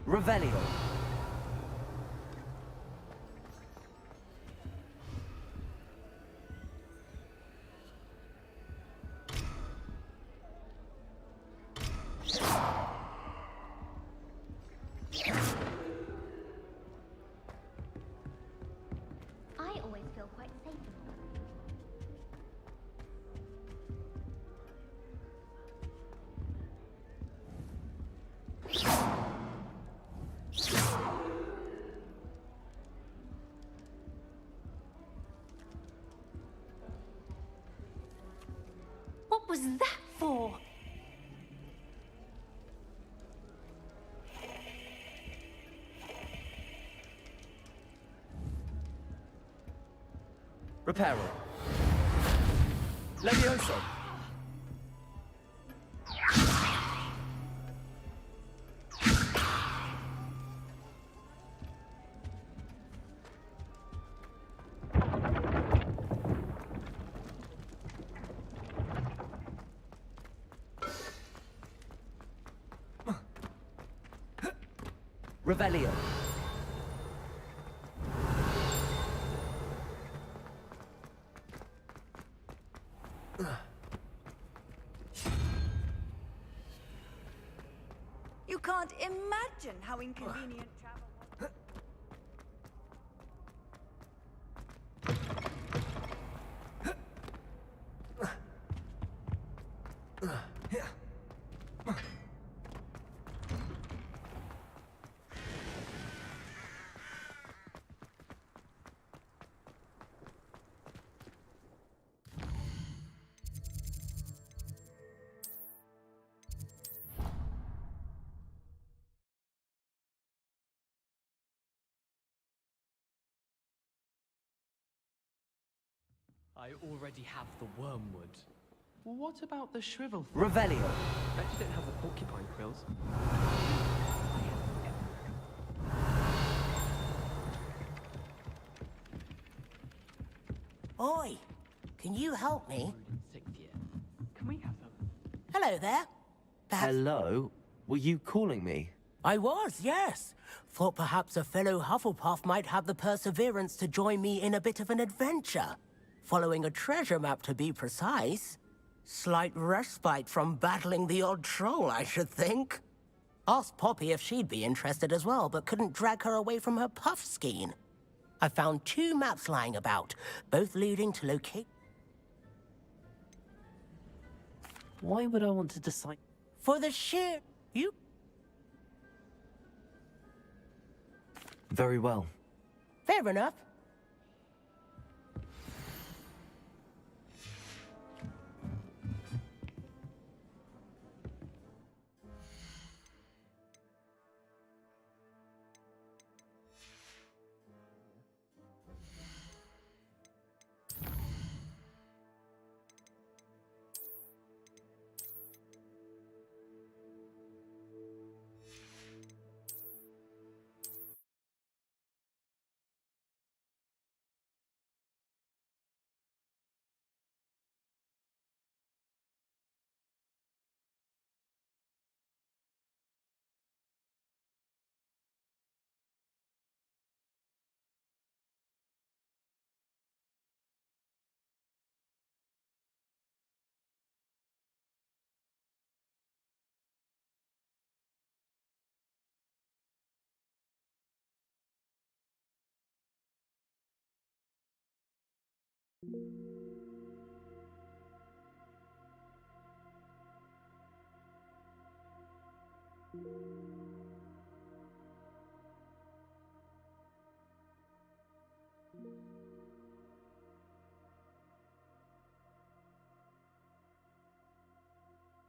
Revelio. I always feel quite safe. What was that for? Reparo. Levioso. Revelio. You can't imagine how inconvenient travel was. I already have the wormwood. Well, what about the shrivel? Revelio. Bet you don't have the porcupine quills. Oi, can you help me? Sixth year. Can we have some? Hello there. Hello? Were you calling me? I was, yes. Thought perhaps a fellow Hufflepuff might have the perseverance to join me in a bit of an adventure. Following a treasure map, to be precise. Slight respite from battling the odd troll, I should think. Asked Poppy if she'd be interested as well, but couldn't drag her away from her puff skein. I found 2 maps lying about, both leading to locate... Why would I want to decide? For the sheer... You... Very well. Fair enough.